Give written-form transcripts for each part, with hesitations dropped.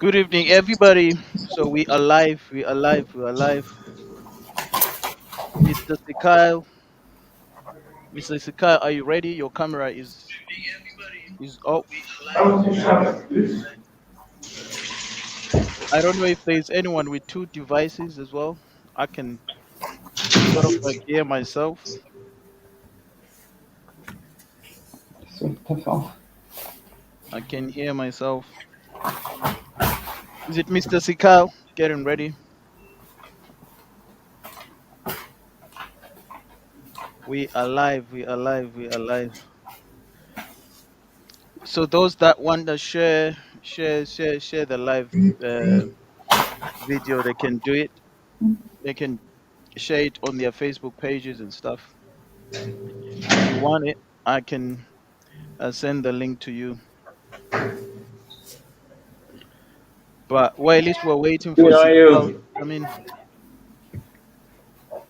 Good evening, everybody. So we are live. We are live. We are live. Mr. Sikal, Mr. Sikal, are you ready? Your camera is off. I don't know if there's anyone with two devices as well. I can sort of like hear myself. I can hear myself. Is it Mr. Sikal? Getting ready. We are live. We are live. We are live. So those that want to share the live uh, video, they can do it. They can share it on their Facebook pages and stuff. If you want it, I can send the link to you. But while at least we're waiting for Good, how are Sikal, you? I mean,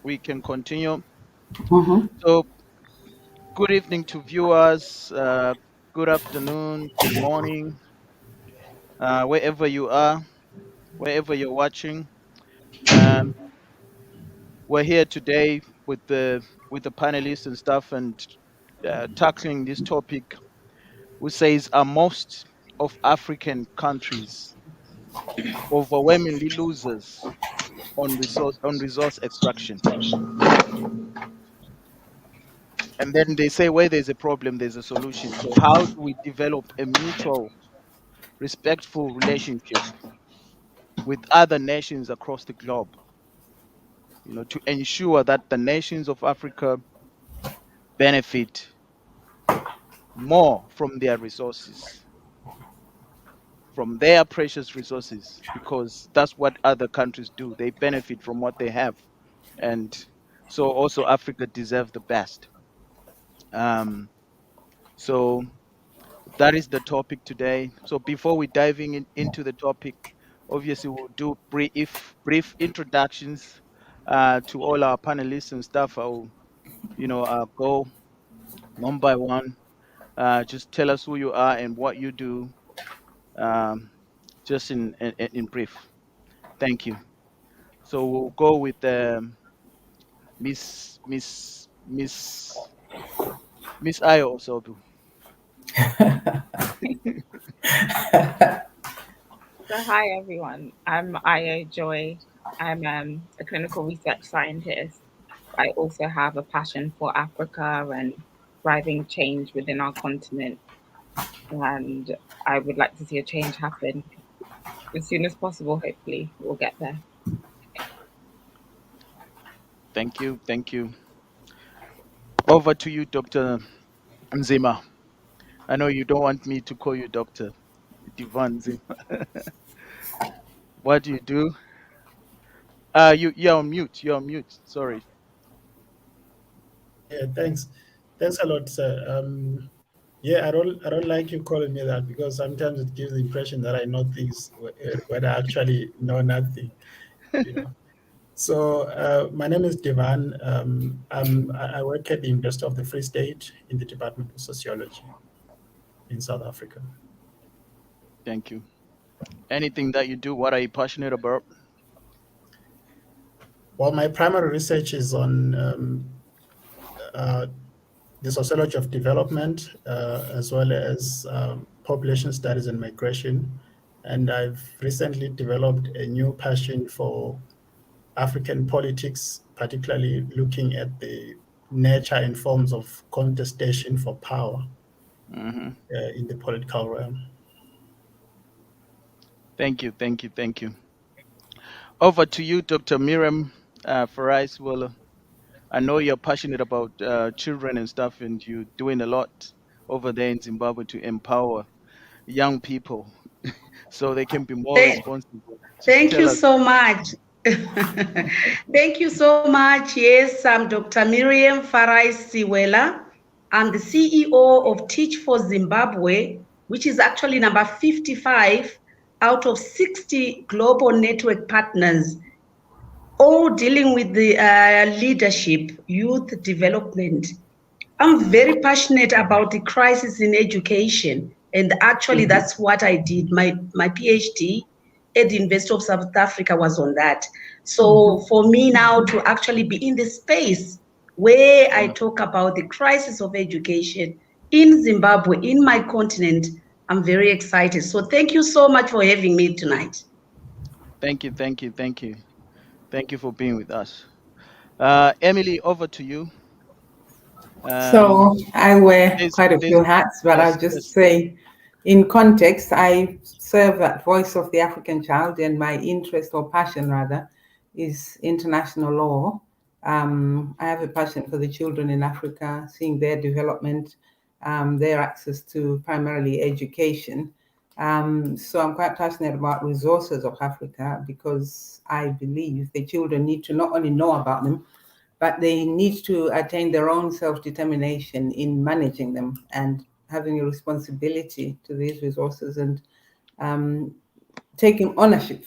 we can continue. Mhm. So, good evening to viewers. Good afternoon. Good morning. Wherever you are, wherever you're watching. Um, we're here today with the panelists and stuff, and tackling this topic, which says, are most of African countries overwhelmingly losers on resource extraction? And then they say where there's a problem, there's a solution. So how do we develop a mutual, respectful relationship with other nations across the globe? To ensure that the nations of Africa benefit more from their resources, from their precious resources, because that's what other countries do. They benefit from what they have, and so also Africa deserves the best. So that is the topic today. So before we diving into the topic, obviously we'll do brief introductions to all our panelists and stuff. I'll go one by one. Just tell us who you are and what you do, um, just in brief. Thank you. So we'll go with Miss Ayo Osobu. So hi everyone. I'm Io Joy. I'm a clinical research scientist. I also have a passion for Africa and driving change within our continent. And I would like to see a change happen as soon as possible. Hopefully, we'll get there. Thank you. Thank you. Over to you, Dr. Nzima. I know you don't want me to call you Dr. Divan Nzima. What do you do? You're on mute. You're on mute. Sorry. Yeah, thanks. Thanks a lot, sir. Yeah, I don't like you calling me that because sometimes it gives the impression that I know things when I actually know nothing. You know. So my name is Divan. I work at the University of the Free State in the Department of Sociology in South Africa. Thank you. Anything that you do, what are you passionate about? Well, my primary research is on uh, the sociology of development, as well as population studies and migration. And I've recently developed a new passion for African politics, particularly looking at the nature and forms of contestation for power Hmm. in the political realm. Thank you. Thank you. Thank you. Over to you, Dr. Miriam Farais. Well, I know you're passionate about children and stuff, and you're doing a lot over there in Zimbabwe to empower young people so they can be more Thank, responsible. Just thank you tell us. so much. Thank you so much. Yes, I'm Dr. Miriam Farai Siwela. I'm the CEO of Teach for Zimbabwe, which is actually number 55 out of 60 global network partners, all dealing with the leadership, youth development. I'm very passionate about the crisis in education, and actually that's what I did. My PhD at the University of South Africa was on that. So for me now to actually be in the space where I talk about the crisis of education in Zimbabwe, in my continent, I'm very excited. So thank you so much for having me tonight. Thank you, thank you, thank you. Thank you for being with us. Emily, over to you. So I wear There's, quite a there's, few hats, but I'll yes, just yes. say, in context, I serve at Voice of the African Child, and my interest or passion, rather, is international law. I have a passion for the children in Africa, seeing their development, their access to primarily education. So I'm quite passionate about resources of Africa because I believe the children need to not only know about them, but they need to attain their own self-determination in managing them and having a responsibility to these resources and taking ownership.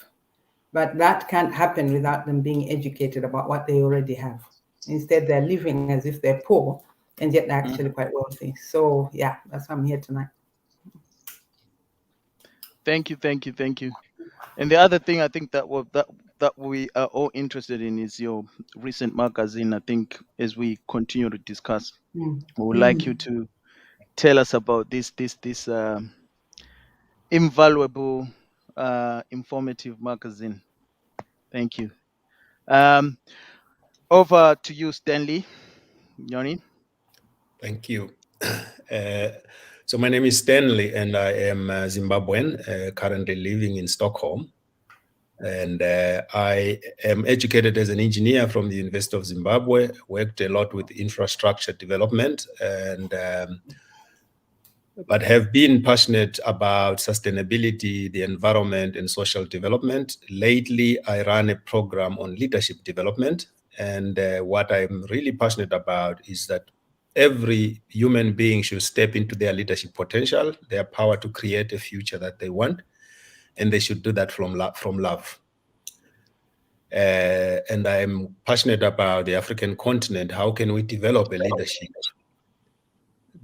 But that can't happen without them being educated about what they already have. Instead, they're living as if they're poor, and yet they're actually quite wealthy. So yeah, that's why I'm here tonight. Thank you, thank you, thank you. And the other thing I think that we are all interested in is your recent magazine. I think as we continue to discuss, we would like you to tell us about this invaluable, informative magazine. Thank you. Over to you, Stanley. Yoni. Thank you. So my name is Stanley, and I am Zimbabwean, currently living in Stockholm. And I am educated as an engineer from the University of Zimbabwe, worked a lot with infrastructure development, and but have been passionate about sustainability, the environment, and social development. Lately, I run a program on leadership development. And what I'm really passionate about is that every human being should step into their leadership potential, their power to create a future that they want, and they should do that from love. And I'm passionate about the African continent. How can we develop a leadership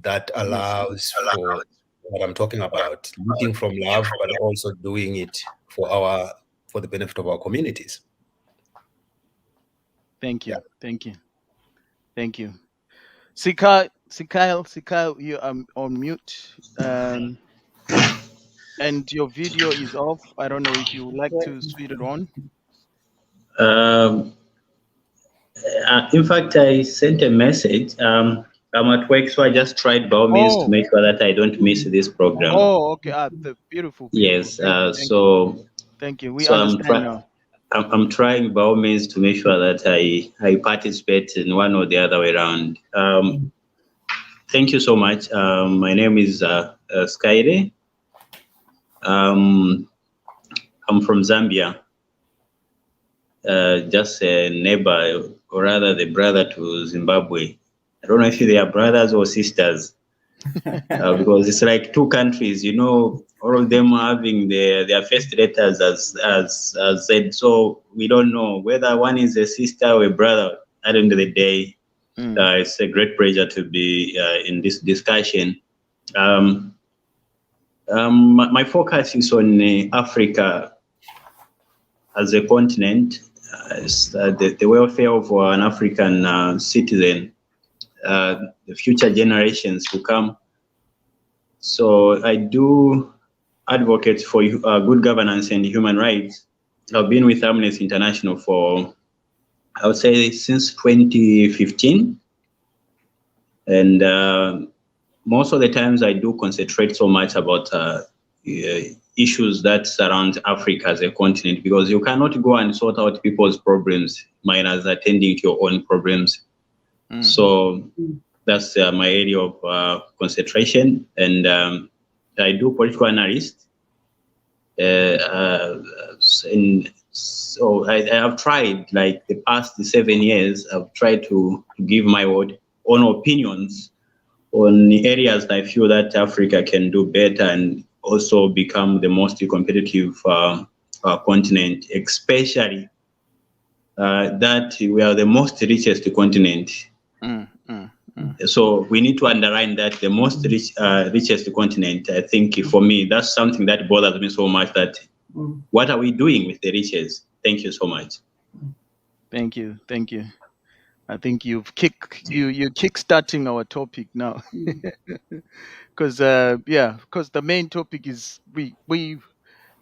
that allows for what I'm talking about, leading from love, but also doing it for the benefit of our communities? Thank you, thank you, thank you. Sikyle, you are on mute, and your video is off. I don't know if you would like to switch it on. In fact, I sent a message. I'm at work, so I just tried by all means to make sure that I don't miss this program. Oh, okay. Beautiful. Yes. Thank you. We understand now. I'm trying by all means to make sure that I participate in one or the other way around. Thank you so much. My name is Skyre. I'm from Zambia. Just a neighbor, or rather the brother to Zimbabwe. I don't know if they are brothers or sisters, because it's like two countries, all of them having their first letters as said. So we don't know whether one is a sister or a brother. At the end of the day, it's a great pleasure to be in this discussion. My focus is on Africa as a continent, the welfare of an African citizen, the future generations to come. So I do advocate for good governance and human rights. I've been with Amnesty International for, I would say, since 2015. And most of the times I do concentrate so much about issues that surround Africa as a continent, because you cannot go and sort out people's problems minus attending to your own problems. So that's my area of concentration. And I do political analysis. And so I have tried, like the past 7 years, I've tried to give my own opinions on areas that I feel that Africa can do better and also become the most competitive continent, especially that we are the most richest continent. So we need to underline that the most richest continent. I think for me, that's something that bothers me so much, that What are we doing with the riches? Thank you so much. Thank you. Thank you. I think you're kickstarting our topic now. Because the main topic is we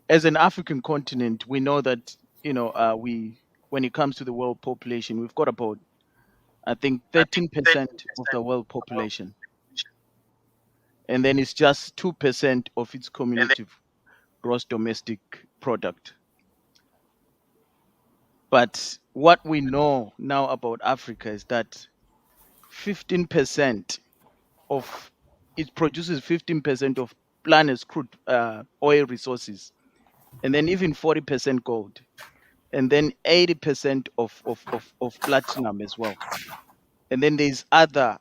as an African continent, we know that when it comes to the world population, we've got about, I think, 13% of the world population, and then it's just 2% of its cumulative gross domestic product. But what we know now about Africa is that 15% of it produces 15% of planet's crude oil resources, and then even 40% gold, and then 80% of platinum as well. And then there's other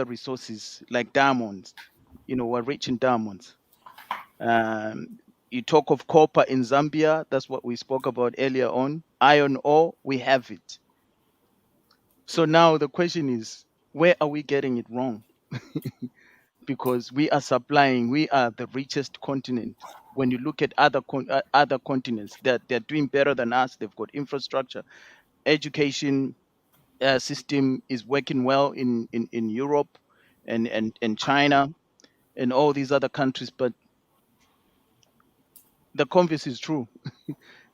resources like diamonds. We're rich in diamonds. You talk of copper in Zambia, that's what we spoke about earlier on. Iron ore, we have it. So now the question is, where are we getting it wrong? Because we are the richest continent. When you look at other continents, they're doing better than us. They've got infrastructure, education system is working well in Europe and China and all these other countries. But the converse is true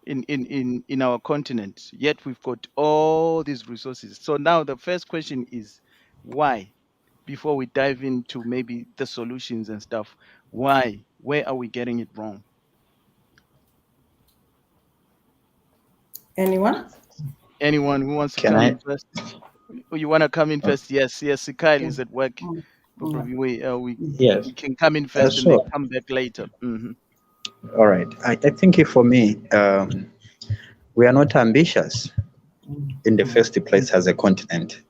in our continent. Yet we've got all these resources. So now the first question is why? Before we dive into maybe the solutions and stuff, why? Where are we getting it wrong? Anyone? Anyone who wants to Can come I? in first? Oh, you want to come in first? Yes, Kyle is at work. Mm. We Yes. can come in first and Sure. then come back later. Mhm. All right. I think for me, we are not ambitious in the first place as a continent.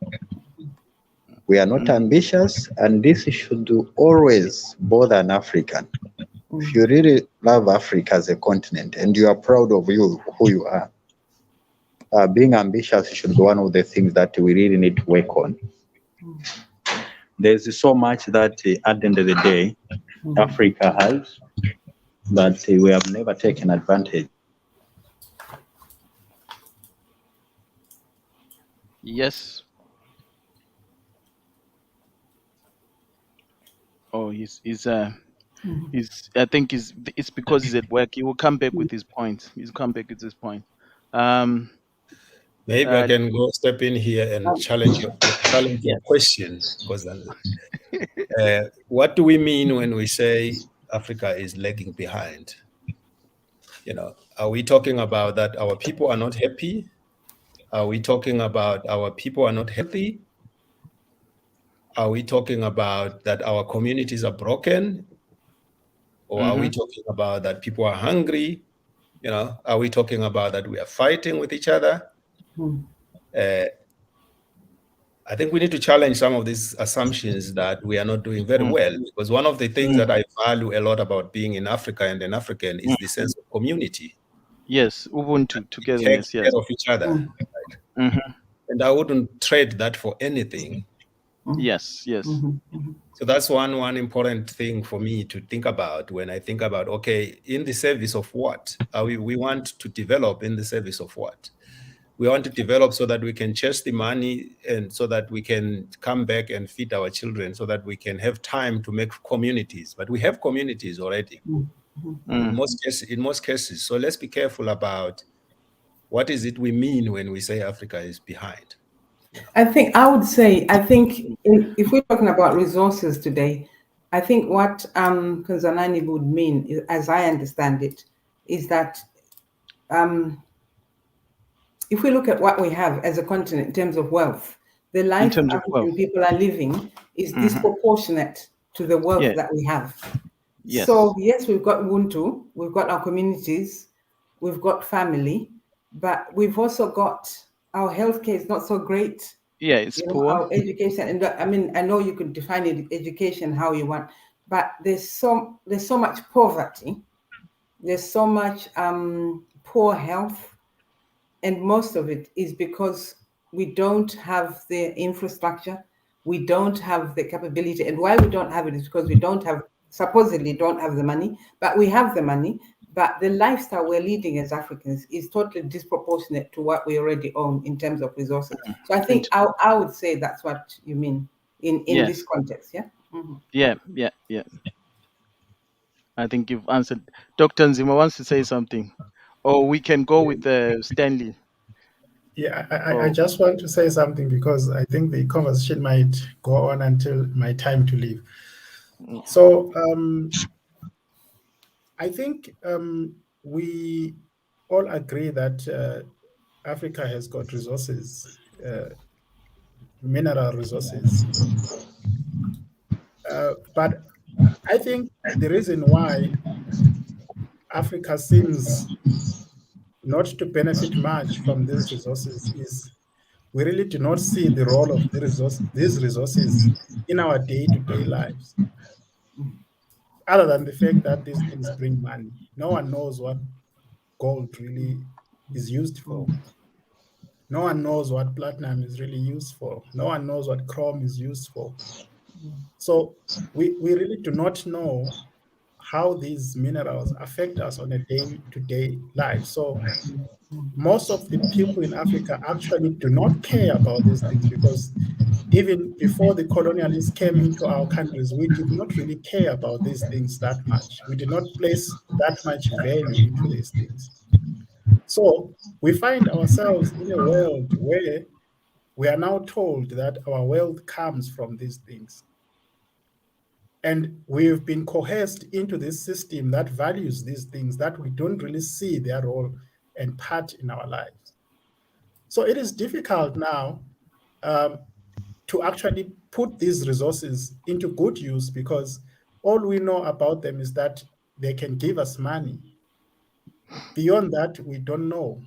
We are not ambitious, and this should always bother an African. If you really love Africa as a continent and you are proud of who you are, being ambitious should be one of the things that we really need to work on. There's so much that at the end of the day, Africa has that we have never taken advantage. Yes. Oh, I think it's because he's at work. He will come back with his points. Maybe I can step in here and challenge your question, because what do we mean when we say Africa is lagging behind? Are we talking about that our people are not happy? Are we talking about our people are not healthy? Are we talking about that our communities are broken? Or are we talking about that people are hungry? Are we talking about that we are fighting with each other? I think we need to challenge some of these assumptions that we are not doing very well, because one of the things that I value a lot about being in Africa and an African is the sense of community. Yes, Ubuntu, togetherness. Take Yes. care of each other. Right? And I wouldn't trade that for anything. Yes. So that's one important thing for me to think about when I think about, okay, in the service of what? We want to develop in the service of what? We want to develop so that we can chase the money and so that we can come back and feed our children, so that we can have time to make communities. But we have communities already in most cases. So let's be careful about what is it we mean when we say Africa is behind. I think if we're talking about resources today, I think what Konzanani would mean, as I understand it, is that if we look at what we have as a continent in terms of wealth, the life African people are living is disproportionate to the wealth that we have. Yes. So yes, we've got Ubuntu, we've got our communities, we've got family, but we've also got our healthcare is not so great. Yeah, it's poor. Our education, and I know you could define education how you want, but there's so much poverty, there's so much poor health, and most of it is because we don't have the infrastructure, we don't have the capability, and why we don't have it is because we supposedly don't have the money, but we have the money. but the lifestyle we're leading as Africans is totally disproportionate to what we already own in terms of resources. So I think I would say that's what you mean in this context, yeah? Mm-hmm. Yeah. I think you've answered. Dr. Nzima wants to say something, or we can go with Stanley. Yeah, I just want to say something because I think the conversation might go on until my time to leave. So I think we all agree that Africa has got resources, mineral resources. But I think the reason why Africa seems not to benefit much from these resources is we really do not see the role of these resources in our day-to-day lives. Other than the fact that these things bring money, no one knows what gold really is used for. No one knows what platinum is really used for. No one knows what chrome is used for. So we really do not know how these minerals affect us on a day-to-day life. So most of the people in Africa actually do not care about these things because even before the colonialists came into our countries, we did not really care about these things that much. We did not place that much value into these things. So we find ourselves in a world where we are now told that our wealth comes from these things. And we've been coerced into this system that values these things that we don't really see their role and part in our lives. So it is difficult now to actually put these resources into good use because all we know about them is that they can give us money. Beyond that, we don't know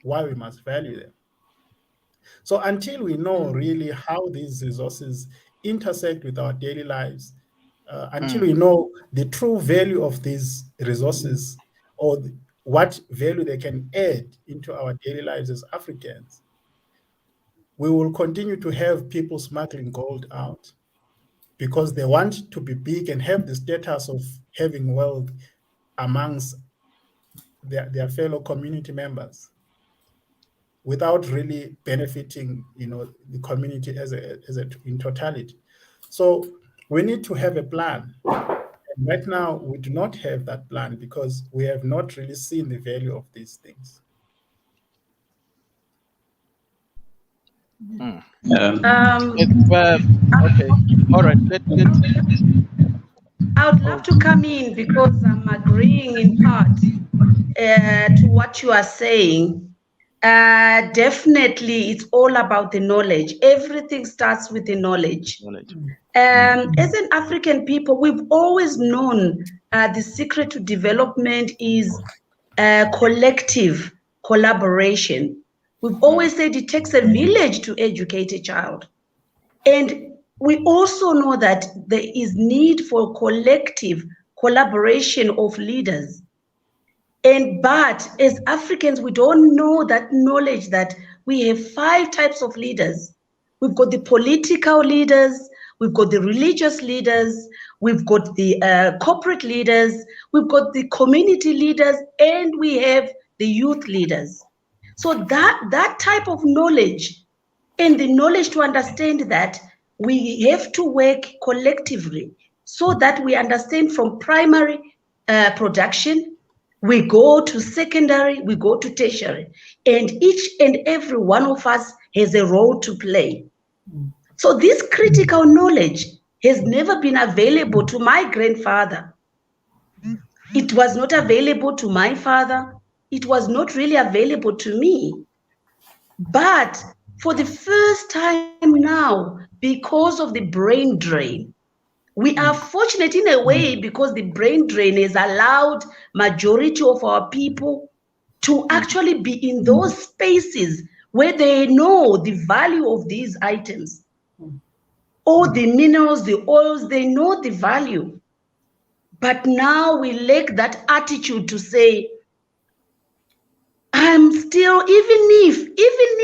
why we must value them. So until we know really how these resources intersect with our daily lives, until we know the true value of these resources or what value they can add into our daily lives as Africans, we will continue to have people smuggling gold out because they want to be big and have the status of having wealth amongst their fellow community members without really benefiting, the community as in totality. So we need to have a plan. And right now, we do not have that plan because we have not really seen the value of these things. Okay, all right. I would love to come in because I'm agreeing in part to what you are saying. Definitely, it's all about the knowledge. Everything starts with the knowledge. As an African people, we've always known the secret to development is collective collaboration. We've always said it takes a village to educate a child. And we also know that there is need for collective collaboration of leaders. But as Africans, we don't know that knowledge that we have 5 types of leaders. We've got the political leaders, we've got the religious leaders, we've got the corporate leaders, we've got the community leaders, and we have the youth leaders. So that type of knowledge and the knowledge to understand that we have to work collectively so that we understand from primary production, we go to secondary, we go to tertiary, and each and every one of us has a role to play. So this critical knowledge has never been available to my grandfather. It was not available to my father. It was not really available to me. But for the first time now, because of the brain drain, we are fortunate in a way because the brain drain has allowed majority of our people to actually be in those spaces where they know the value of these items. All the minerals, the oils, they know the value. But now we lack that attitude to say, I'm still, even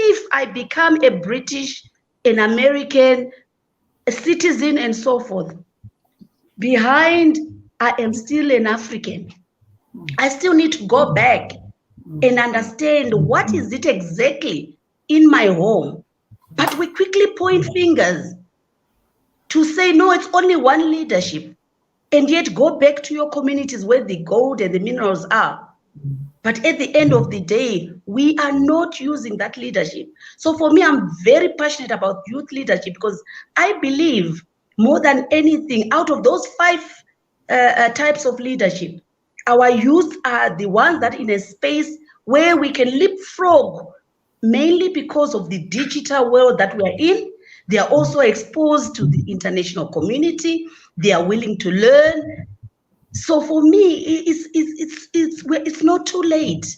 if I become a British, an American, a citizen and so forth, behind, I am still an African. I still need to go back and understand what is it exactly in my home. But we quickly point fingers to say, no, it's only one leadership. And yet go back to your communities where the gold and the minerals are. But at the end of the day, we are not using that leadership. So for me, I'm very passionate about youth leadership because I believe more than anything, out of those 5 types of leadership, our youth are the ones that in a space where we can leapfrog, mainly because of the digital world that we are in. They are also exposed to the international community. They are willing to learn. So for me, it's not too late.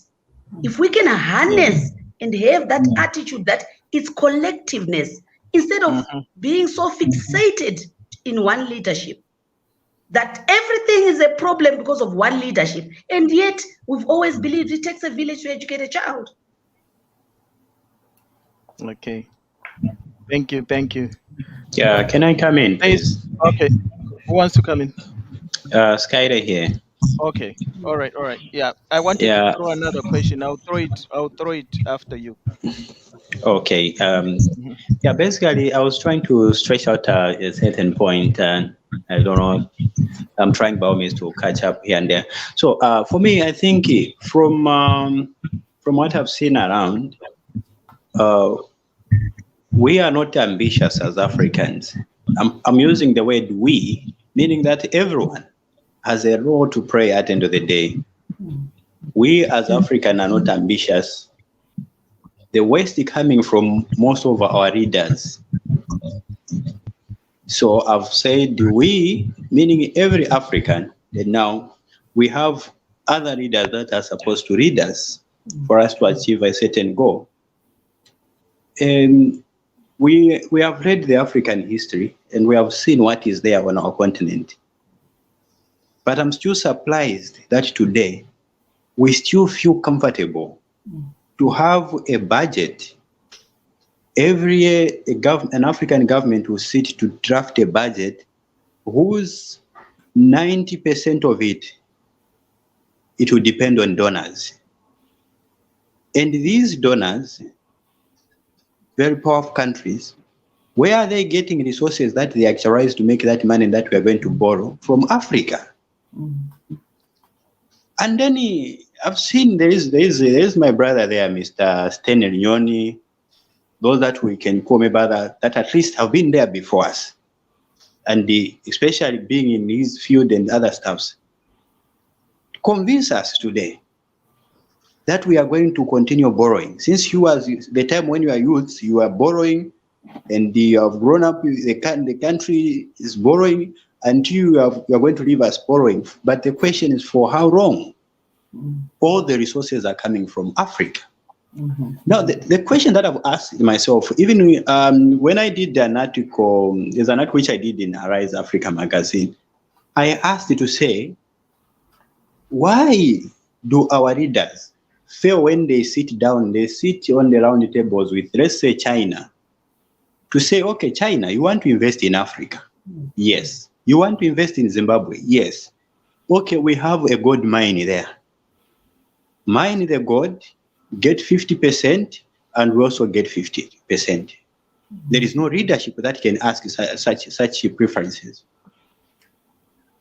If we can harness and have that attitude that it's collectiveness, instead of being so fixated in one leadership, that everything is a problem because of one leadership. And yet we've always believed it takes a village to educate a child. Okay. Thank you. Thank you. Yeah, can I come in, please? Okay. Who wants to come in? Skyler here. Okay. All right. All right. Yeah. I wanted to throw another question. I'll throw it after you. Okay. Yeah, basically, I was trying to stretch out a certain point, and I don't know. I'm trying by all means to catch up here and there. So, for me, I think from what I've seen around, we are not ambitious as Africans. I'm using the word "we," meaning that everyone has a role to play at the end of the day. We as Africans are not ambitious. The West is coming from most of our leaders. So I've said we, meaning every African, and now we have other leaders that are supposed to lead us for us to achieve a certain goal. And we have read the African history and we have seen what is there on our continent. But I'm still surprised that today we still feel comfortable to have a budget. Every year, an African government will sit to draft a budget whose 90% of it will depend on donors. And these donors, very powerful countries, where are they getting resources that they actualize to make that money that we are going to borrow? From Africa. And then I've seen there is my brother there, Mr. Stanley Nyoni, those that we can call my brother, that at least have been there before us. And especially being in his field and other stuffs, convince us today that we are going to continue borrowing. Since you was the time when you are youth, you are borrowing, and you have grown up, the country is borrowing, until you are going to leave us borrowing. But the question is, for how long? All the resources are coming from Africa. Now, the question that I've asked myself, even when I did an article, there's an article which I did in Arise Africa magazine, I asked it to say, why do our leaders fail when they sit down, they sit on the round tables with, let's say, China, to say, okay, China, you want to invest in Africa? Yes. You want to invest in Zimbabwe? Yes. Okay, we have a gold mine there. Mine the gold, get 50%, and we also get 50%. There is no leadership that can ask such preferences.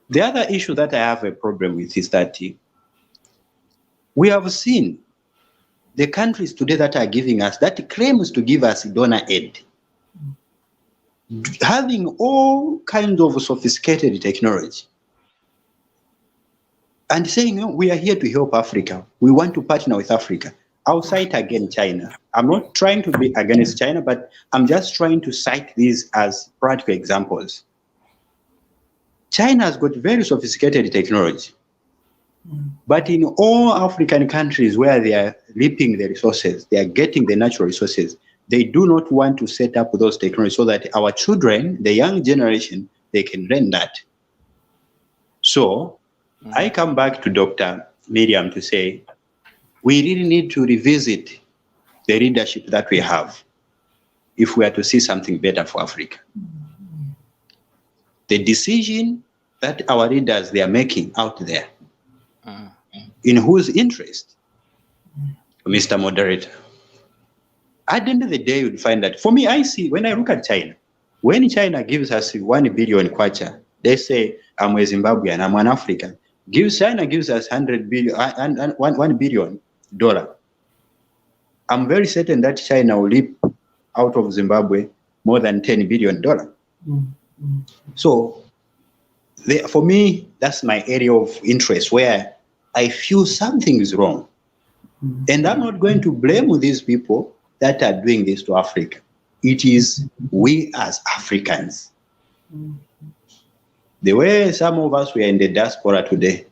The other issue that I have a problem with is that we have seen the countries today that are giving us, that claims to give us donor aid, having all kinds of sophisticated technology, and saying, we are here to help Africa. We want to partner with Africa. I'll cite again China. I'm not trying to be against China, but I'm just trying to cite these as practical examples. China has got very sophisticated technology. But in all African countries where they are reaping the resources, they are getting the natural resources, they do not want to set up those technologies so that our children, the young generation, they can learn that. So I come back to Dr. Miriam to say, we really need to revisit the leadership that we have if we are to see something better for Africa. The decision that our leaders, they are making out there, In whose interest? Mr. Moderator. At the end of the day, you'd find that, for me, I see, when I look at China, when China gives us 1 billion kwacha, they say, I'm a Zimbabwean, I'm an African. China gives us 100 billion, $1 billion. I'm very certain that China will leap out of Zimbabwe more than $10 billion. So, for me, that's my area of interest where I feel something is wrong. And I'm not going to blame these people that are doing this to Africa. It is we as Africans. The way some of us were in the diaspora today,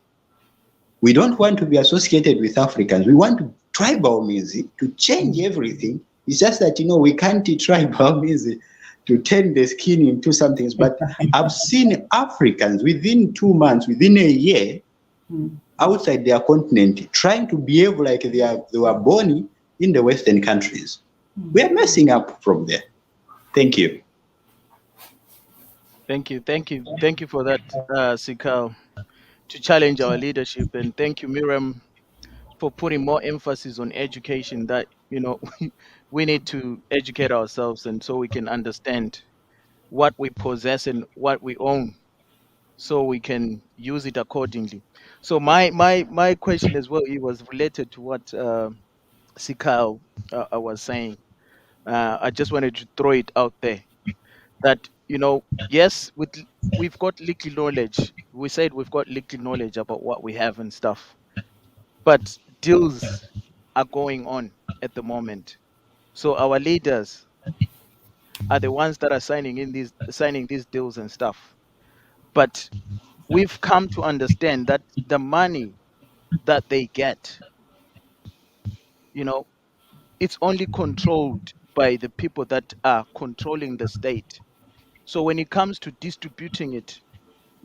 we don't want to be associated with Africans. We want tribal music to change everything. It's just that, we can't tribal music to turn the skin into something. But I've seen Africans within 2 months, within a year, outside their continent, trying to behave like they were born in the Western countries. We are messing up from there. Thank you. Thank you for that, Sikal, to challenge our leadership. And thank you, Miriam, for putting more emphasis on education, that, we need to educate ourselves, and so we can understand what we possess and what we own, so we can use it accordingly. So my question as well, it was related to what Sikal was saying. I just wanted to throw it out there that, yes, we've got little knowledge. We said we've got little knowledge about what we have and stuff, but deals are going on at the moment. So our leaders are the ones that are signing these deals and stuff. But we've come to understand that the money that they get, it's only controlled by the people that are controlling the state. So when it comes to distributing it,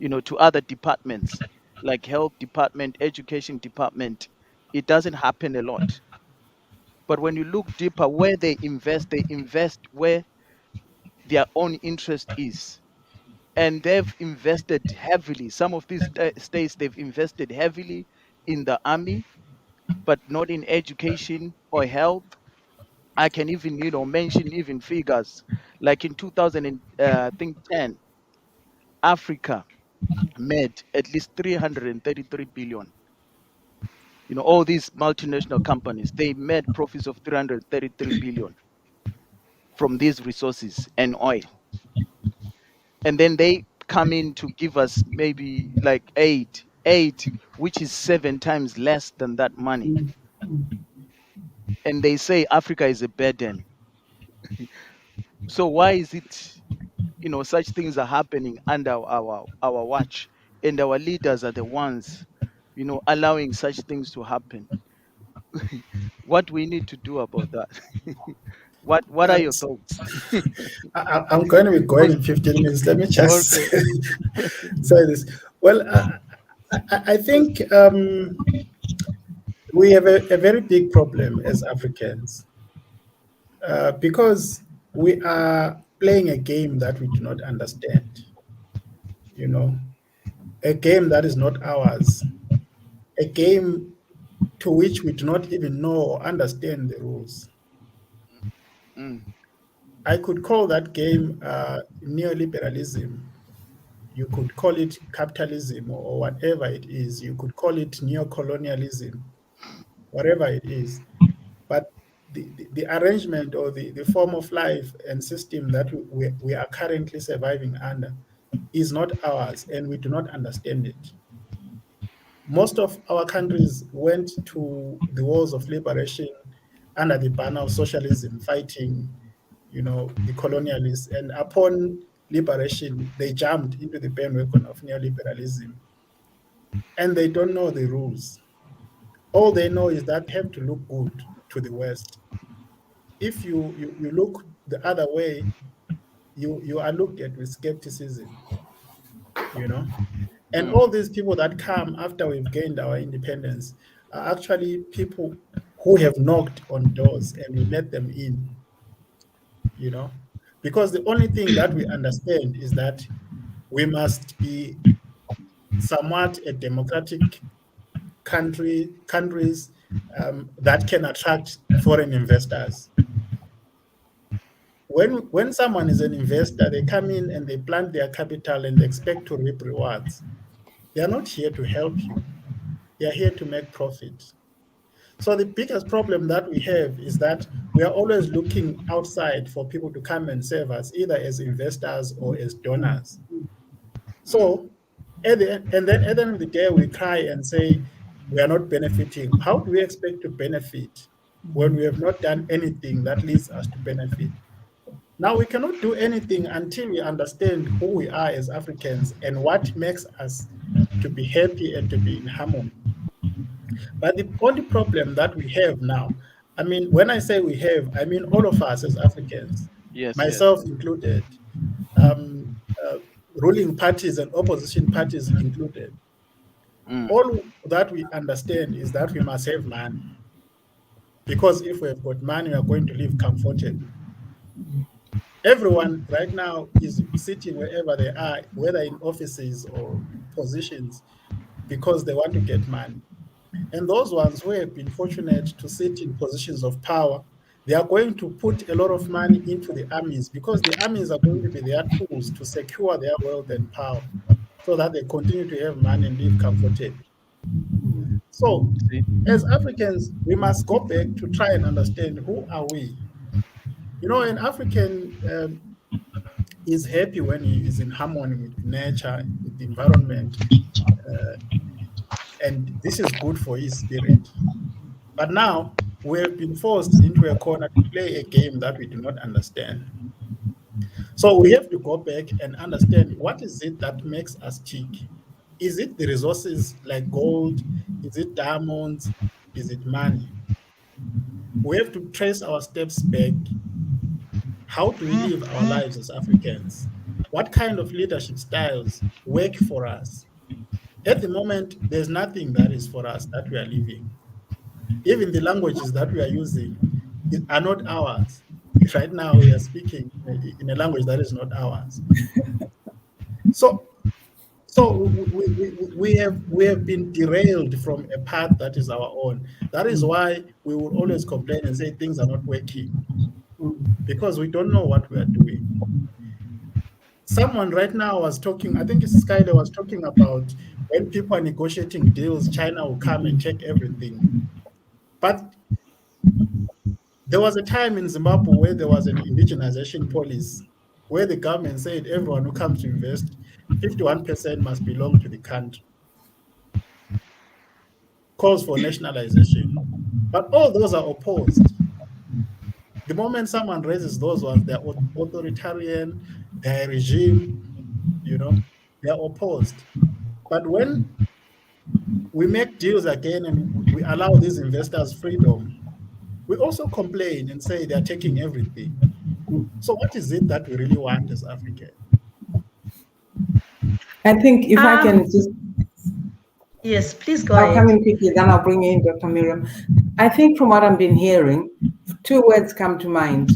to other departments like health department, education department, it doesn't happen a lot. But when you look deeper, where they invest where their own interest is. And they've invested heavily. Some of these states, they've invested heavily in the army, but not in education or health. I can even, mention even figures like in 2010, Africa made at least 333 billion. All these multinational companies, they made profits of 333 billion from these resources and oil. And then they come in to give us maybe like eight, which is 7 times less than that money. And they say Africa is a burden. So why is it, such things are happening under our watch, and our leaders are the ones, allowing such things to happen? What we need to do about that? What are your thoughts? I'm going to be going in 15 minutes. Let me just say this. Well, I think we have a very big problem as Africans because we are playing a game that we do not understand. A game that is not ours, a game to which we do not even know or understand the rules. I could call that game neoliberalism. You could call it capitalism or whatever it is. You could call it neocolonialism, whatever it is. But the arrangement or the form of life and system that we are currently surviving under is not ours, and we do not understand it. Most of our countries went to the wars of liberation under the banner of socialism, fighting, the colonialists. And upon liberation, they jumped into the bandwagon of neoliberalism. And they don't know the rules. All they know is that they have to look good to the West. If you look the other way, you are looked at with skepticism, And all these people that come after we've gained our independence are actually people who have knocked on doors and we let them in, because the only thing that we understand is that we must be somewhat a democratic countries that can attract foreign investors. When someone is an investor, they come in and they plant their capital and they expect to reap rewards. They are not here to help you. They are here to make profit. So the biggest problem that we have is that we are always looking outside for people to come and serve us, either as investors or as donors. So and then at the end of the day, we cry and say, we are not benefiting. How do we expect to benefit when we have not done anything that leads us to benefit? Now, we cannot do anything until we understand who we are as Africans and what makes us to be happy and to be in harmony. But the only problem that we have now, I mean, when I say we have, I mean all of us as Africans, myself included, ruling parties and opposition parties included. All that we understand is that we must have money. Because if we have got money, we are going to live comfortably. Everyone right now is sitting wherever they are, whether in offices or positions, because they want to get money. And those ones who have been fortunate to sit in positions of power, they are going to put a lot of money into the armies, because the armies are going to be their tools to secure their wealth and power so that they continue to have money and live comfortably. So as Africans, we must go back to try and understand who are we. You know, an African is happy when he is in harmony with nature, with the environment, and this is good for his spirit. But now we have been forced into a corner to play a game that we do not understand. So we have to go back and understand, what is it that makes us tick? Is it the resources like gold? Is it diamonds? Is it money? We have to trace our steps back. How do we live our lives as Africans? What kind of leadership styles work for us? At the moment, there's nothing that is for us that we are living. Even the languages that we are using are not ours. Right now, we are speaking in a language that is not ours. So we have been derailed from a path that is our own. That is why we will always complain and say things are not working, because we don't know what we are doing. Someone right now was talking, I think it's Skyler was talking about when people are negotiating deals, China will come and check everything. But there was a time in Zimbabwe where there was an indigenization policy, where the government said everyone who comes to invest, 51% must belong to the country. Calls for nationalization. But all those are opposed. The moment someone raises those ones, they're authoritarian, they're a regime, you know, they're opposed. But when we make deals again and we allow these investors freedom, we also complain and say they're taking everything. So what is it that we really want as Africans? I think if I can just... Yes, please go I'll ahead. come in quickly, then I'll bring in Dr. Miriam. I think from what I've been hearing, two words come to mind,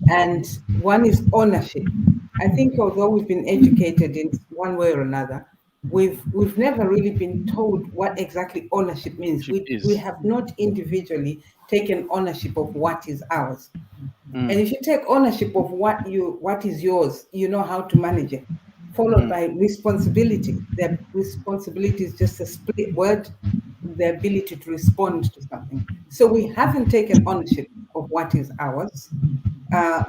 and one is ownership. I think although we've been educated in one way or another, we've never really been told what exactly ownership means. We have not individually taken ownership of what is ours. And if you take ownership of what is yours, you know how to manage it. Followed by responsibility. The responsibility is just a split word, the ability to respond to something. So we haven't taken ownership of what is ours.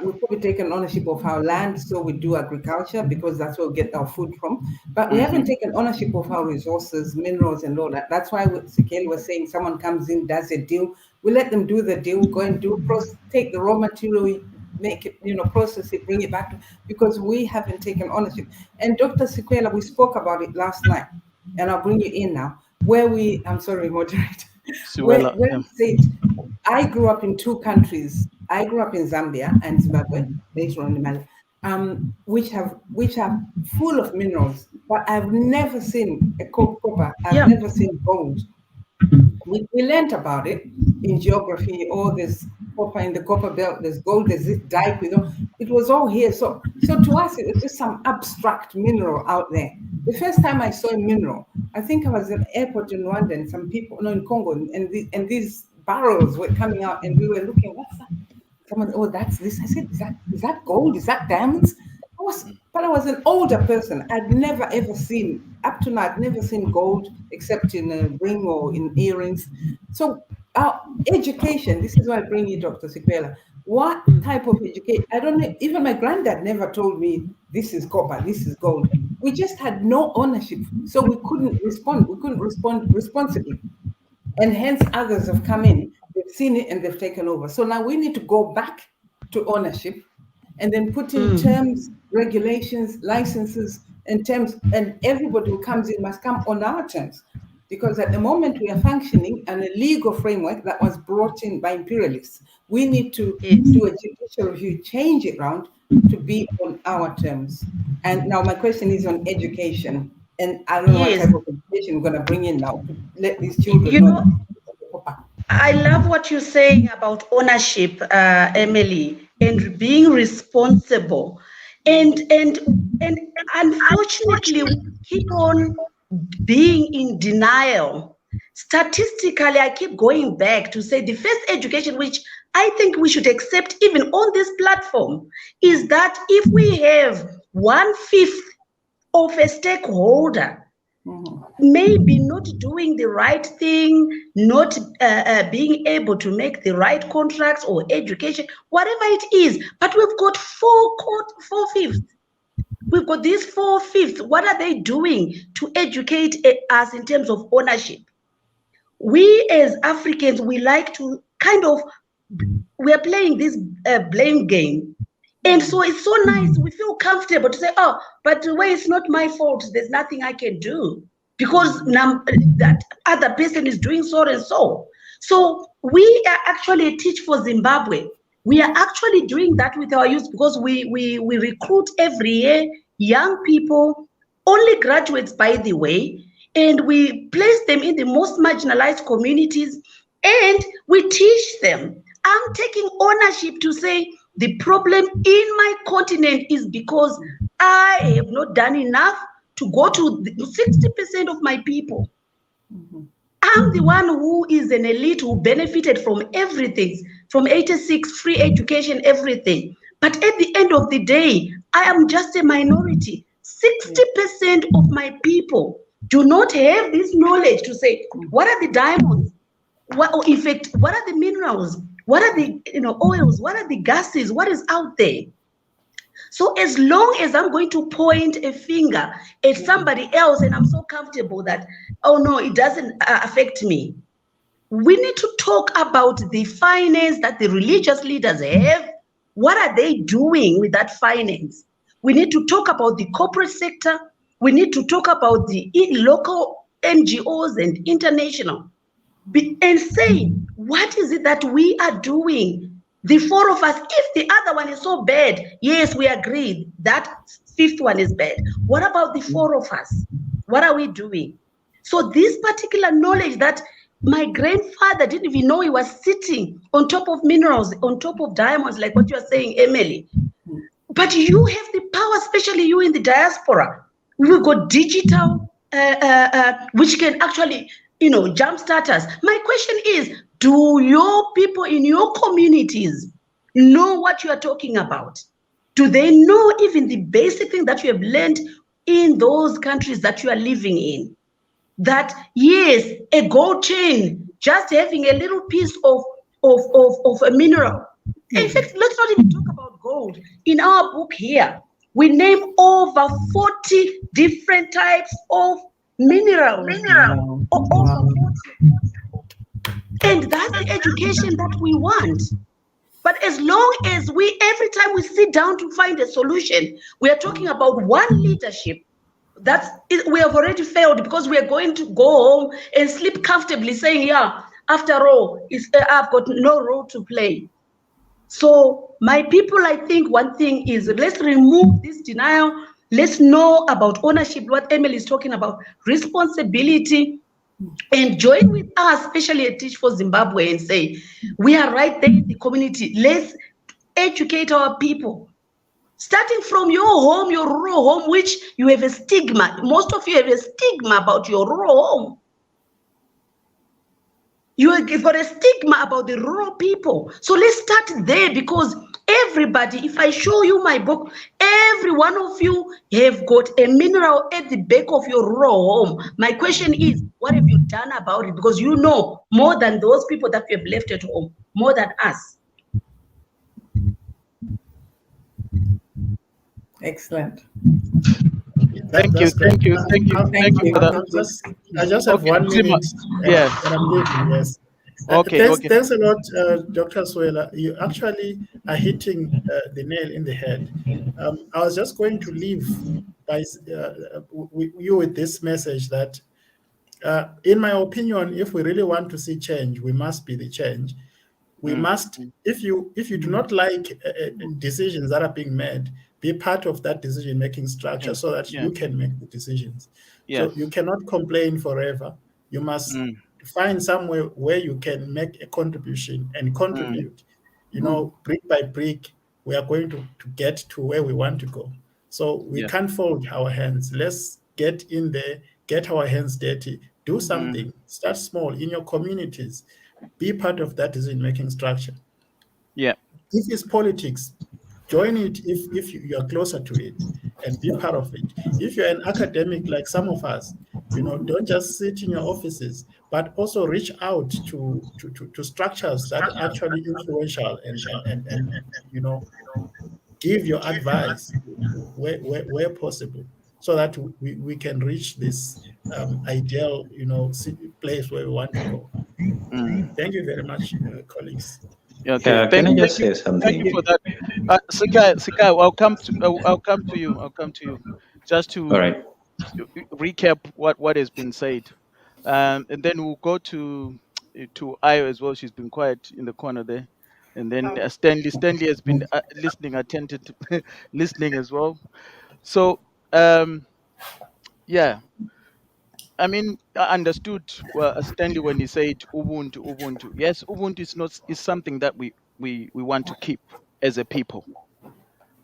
We've probably taken ownership of our land, so we do agriculture because that's where we get our food from. But we haven't taken ownership of our resources, minerals, and all that. That's why Sekeli was saying someone comes in, does a deal. We let them do the deal, go and take the raw material, make it, process it, bring it back, because we haven't taken ownership. And Dr. Sikwela, we spoke about it last night, and I'll bring you in now, I'm sorry, moderator. Where we said, I grew up in two countries. I grew up in Zambia and Zimbabwe, later on in Mali, which are full of minerals, but I've never seen a copper. I've never seen gold. We learned about it in geography. Oh, there's copper in the copper belt, there's gold, there's this dike, it was all here. So to us, it was just some abstract mineral out there. The first time I saw a mineral I think I was at the airport in Rwanda, and some people, no, in Congo, and these barrels were coming out, and we were looking, what's that? Someone, oh, that's this. I said, is that gold? Is that diamonds? But I was an older person. I'd never ever seen, up to now, I'd never seen gold except in a ring or in earrings. So our education, this is why I bring you, Dr. Sikwela. What type of education? I don't know, even my granddad never told me this is copper, this is gold. We just had no ownership. So we couldn't respond responsibly. And hence others have come in, they've seen it and they've taken over. So now we need to go back to ownership and then put in terms, regulations, licenses, and terms, and everybody who comes in must come on our terms. Because at the moment we are functioning on a legal framework that was brought in by imperialists. We need to do a judicial review, change it around to be on our terms. And now my question is on education. And I don't know what type of education we're going to bring in now to let these children know. I love what you're saying about ownership, Emily, and being responsible. And unfortunately, we keep on being in denial. Statistically, I keep going back to say the first education, which I think we should accept even on this platform, is that if we have 1/5 of a stakeholder maybe not doing the right thing, not being able to make the right contracts or education, whatever it is, but we've got 4/5. We've got these 4/5. What are they doing to educate us in terms of ownership? We as Africans, we like to we are playing this blame game. And so it's so nice, we feel comfortable to say, oh, but the way it's not my fault, there's nothing I can do because that other person is doing so and so. So we are actually Teach for Zimbabwe. We are actually doing that with our youth because we recruit every year young people, only graduates by the way, and we place them in the most marginalized communities and we teach them. I'm taking ownership to say, the problem in my continent is because I have not done enough to go to 60% of my people. I'm the one who is an elite who benefited from everything, from 86, free education, everything. But at the end of the day, I am just a minority. 60% of my people do not have this knowledge to say, what are the diamonds? What are the minerals? What are the oils? What are the gases? What is out there? So as long as I'm going to point a finger at somebody else and I'm so comfortable that, oh no, it doesn't affect me. We need to talk about the finance that the religious leaders have. What are they doing with that finance? We need to talk about the corporate sector. We need to talk about the local NGOs and international. And say, what is it that we are doing? The 4 of us, if the other one is so bad, yes, we agreed that 5th one is bad. What about the 4 of us? What are we doing? So this particular knowledge that my grandfather didn't even know he was sitting on top of minerals, on top of diamonds, like what you are saying, Emily. But you have the power, especially you in the diaspora. We've got digital, which can actually jumpstart us. My question is, do your people in your communities know what you are talking about? Do they know even the basic thing that you have learned in those countries that you are living in? That yes, a gold chain, just having a little piece of a mineral. In fact, let's not even talk about gold. In our book here, we name over 40 different types of minerals. And that's the education that we want. But as long as every time we sit down to find a solution, we are talking about one leadership, we have already failed because we are going to go home and sleep comfortably saying, yeah, after all, I've got no role to play. So my people, I think one thing is, let's remove this denial. Let's know about ownership, what Emily is talking about, responsibility, and join with us, especially at Teach for Zimbabwe, and say, we are right there in the community. Let's educate our people Starting from your home, your rural home, which you have a stigma. Most of you have a stigma about your rural home. You've got a stigma about the rural people. So let's start there, because everybody, if I show you my book, every one of you have got a mineral at the back of your rural home. My question is, what have you done about it? Because you know more than those people that you have left at home, more than us. Excellent. Thank you, That's great. thank you, thank you, thank you for that. I just have Okay, 1 minute. yeah. And I'm leaving, yes. Okay, thanks, okay. thanks a lot, Dr. Swela. You actually are hitting the nail in the head. I was just going to leave by you with this message that, in my opinion, if we really want to see change, we must be the change. We must, if you do not like decisions that are being made, be part of that decision-making structure so that you can make the decisions. Yes. So you cannot complain forever. You must find somewhere where you can make a contribution and contribute. You know, brick by brick, we are going to get to where we want to go. So we can't fold our hands. Let's get in there, get our hands dirty, do something, start small in your communities, be part of that decision-making structure. Yeah. If it's politics, join it if you are closer to it and be part of it. If you're an academic like some of us, you know, don't just sit in your offices, but also reach out to structures that are actually influential and you know, give your advice where possible, so that we can reach this ideal, you know, place where we want to go. Thank you very much, colleagues. Okay. Can I just say Thank something? you for that. Sakai, I'll come to you. I'll come to you just to All right. recap what has been said, and then we'll go to Ayo as well. She's been quiet in the corner there, and then Stanley has been listening attentive, listening as well. So yeah, I mean, I understood Stanley when he said Ubuntu. Yes, Ubuntu is something that we want to keep as a people.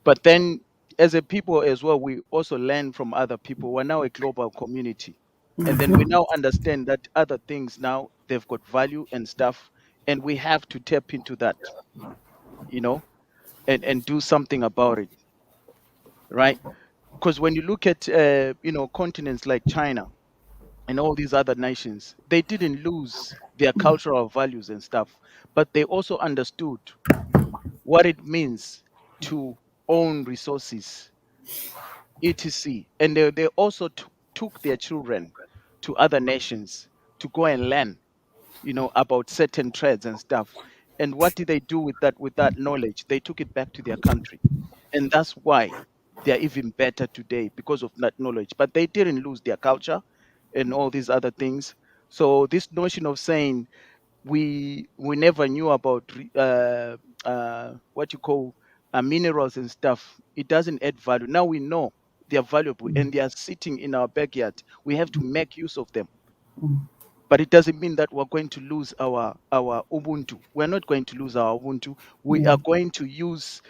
But then, as a people as well, we also learn from other people. We're now a global community, and then we now understand that other things now they've got value and stuff, and we have to tap into that, you know, and do something about it, right? Because when you look at continents like China and all these other nations, they didn't lose their cultural values and stuff, but they also understood what it means to own resources, etc. And they also took their children to other nations to go and learn, about certain trades and stuff. And what did they do with that knowledge? They took it back to their country, and that's why they're even better today because of that knowledge. But they didn't lose their culture and all these other things. So this notion of saying we never knew about what you call minerals and stuff, it doesn't add value. Now we know they are valuable and they are sitting in our backyard. We have to make use of them. But it doesn't mean that we're going to lose our Ubuntu. We're not going to lose our Ubuntu. We are going to use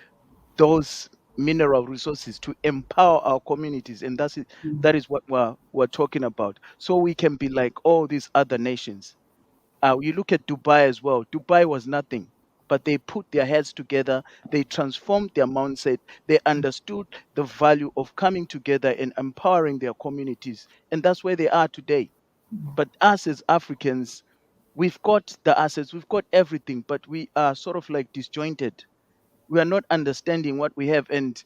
those mineral resources to empower our communities, and that is what we're talking about. So we can be like all these other nations. You look at Dubai as well. Dubai was nothing, but they put their heads together. They transformed their mindset. They understood the value of coming together and empowering their communities, and that's where they are today. But us as Africans, we've got the assets, we've got everything, but we are sort of like disjointed. We are not understanding what we have and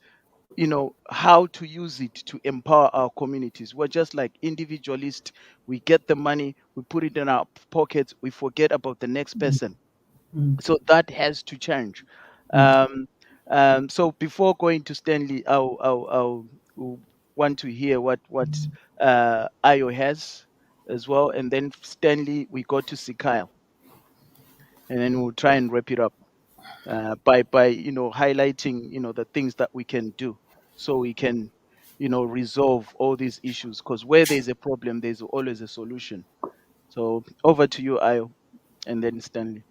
how to use it to empower our communities. We're just like individualists. We get the money, we put it in our pockets, we forget about the next person. So that has to change. So before going to Stanley, I'll want to hear what Ayo has as well, and then Stanley, we go to Sikyle, and then we'll try and wrap it up by highlighting the things that we can do, so we can resolve all these issues, because where there's a problem there's always a solution. So over to you, Ayo, and then Stanley.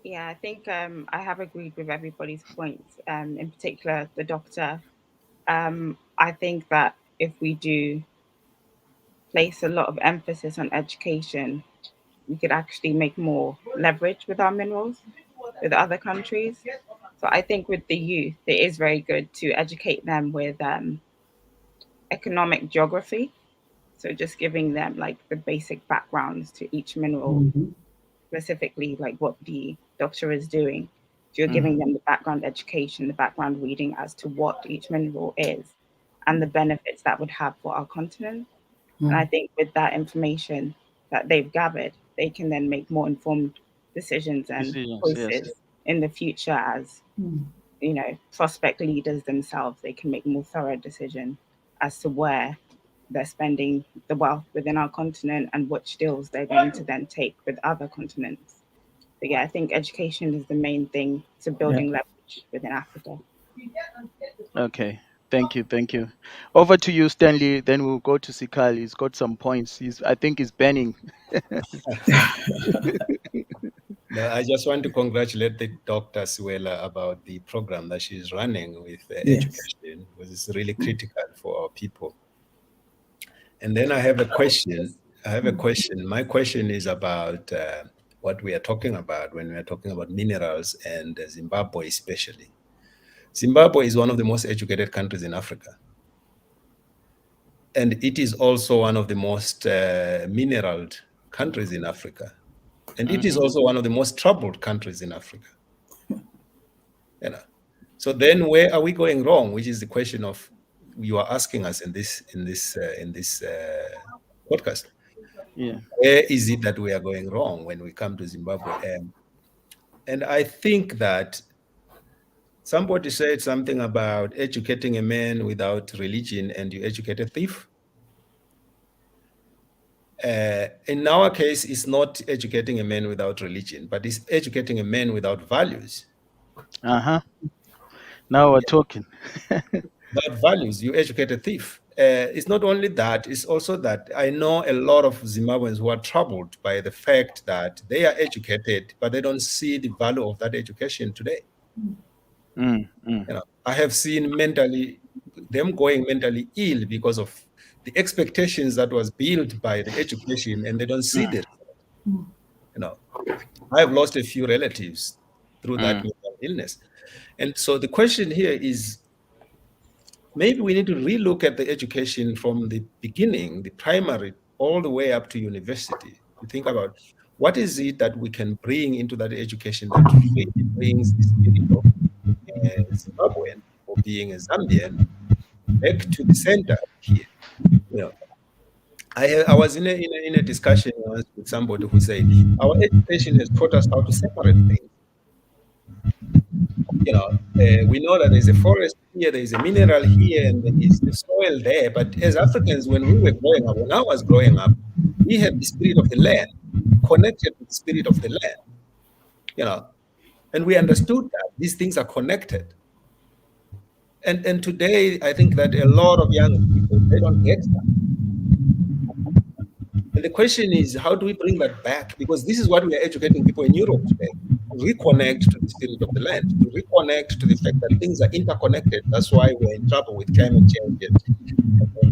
Yeah, I think I have agreed with everybody's points, in particular the doctor. I think that if we do place a lot of emphasis on education, we could actually make more leverage with our minerals with other countries. So I think with the youth, it is very good to educate them with economic geography. So just giving them like the basic backgrounds to each mineral, specifically like what the doctor is doing. So you're giving them the background education, the background reading as to what each mineral is and the benefits that would have for our continent. And I think with that information that they've gathered, they can then make more informed decisions and Decisions, choices yes. in the future as, you know, prospect leaders themselves. They can make more thorough decision as to where they're spending the wealth within our continent and which deals they're going to then take with other continents. So yeah, I think education is the main thing to building leverage within Africa. Okay. Thank you. Over to you, Stanley. Then we'll go to Sikali. He's got some points. I think he's burning. No, I just want to congratulate the Dr. Siwela about the program that she's running with education, because it's really critical for our people. And then I have a question. My question is about what we are talking about when we are talking about minerals and Zimbabwe especially. Zimbabwe is one of the most educated countries in Africa. And it is also one of the most mineraled countries in Africa. And it is also one of the most troubled countries in Africa. You know. So then where are we going wrong? Which is the question of you are asking us in this podcast. Yeah. Where is it that we are going wrong when we come to Zimbabwe? And I think that somebody said something about educating a man without religion and you educate a thief. In our case, it's not educating a man without religion, but it's educating a man without values. Now we're talking. Without values, you educate a thief. It's not only that, it's also that I know a lot of Zimbabweans who are troubled by the fact that they are educated, but they don't see the value of that education today. You know, I have seen them going mentally ill because of the expectations that was built by the education, and they don't see this. You know, I have lost a few relatives through that mental illness. And so the question here is, maybe we need to relook at the education from the beginning, the primary, all the way up to university, to think about what is it that we can bring into that education that really brings the spirit of Zimbabwean or being a Zambian back to the center here. You know, I was in a discussion once with somebody who said our education has taught us how to separate things. You know, we know that there's a forest here, there's a mineral here, and there is the soil there. But as Africans, when we were growing up, when I was growing up, we had the spirit of the land, connected with the spirit of the land. You know, and we understood that these things are connected. And today, I think that a lot of young people, they don't get that. And the question is, how do we bring that back? Because this is what we are educating people in Europe today. To reconnect to the spirit of the land, to reconnect to the fact that things are interconnected. That's why we're in trouble with climate change and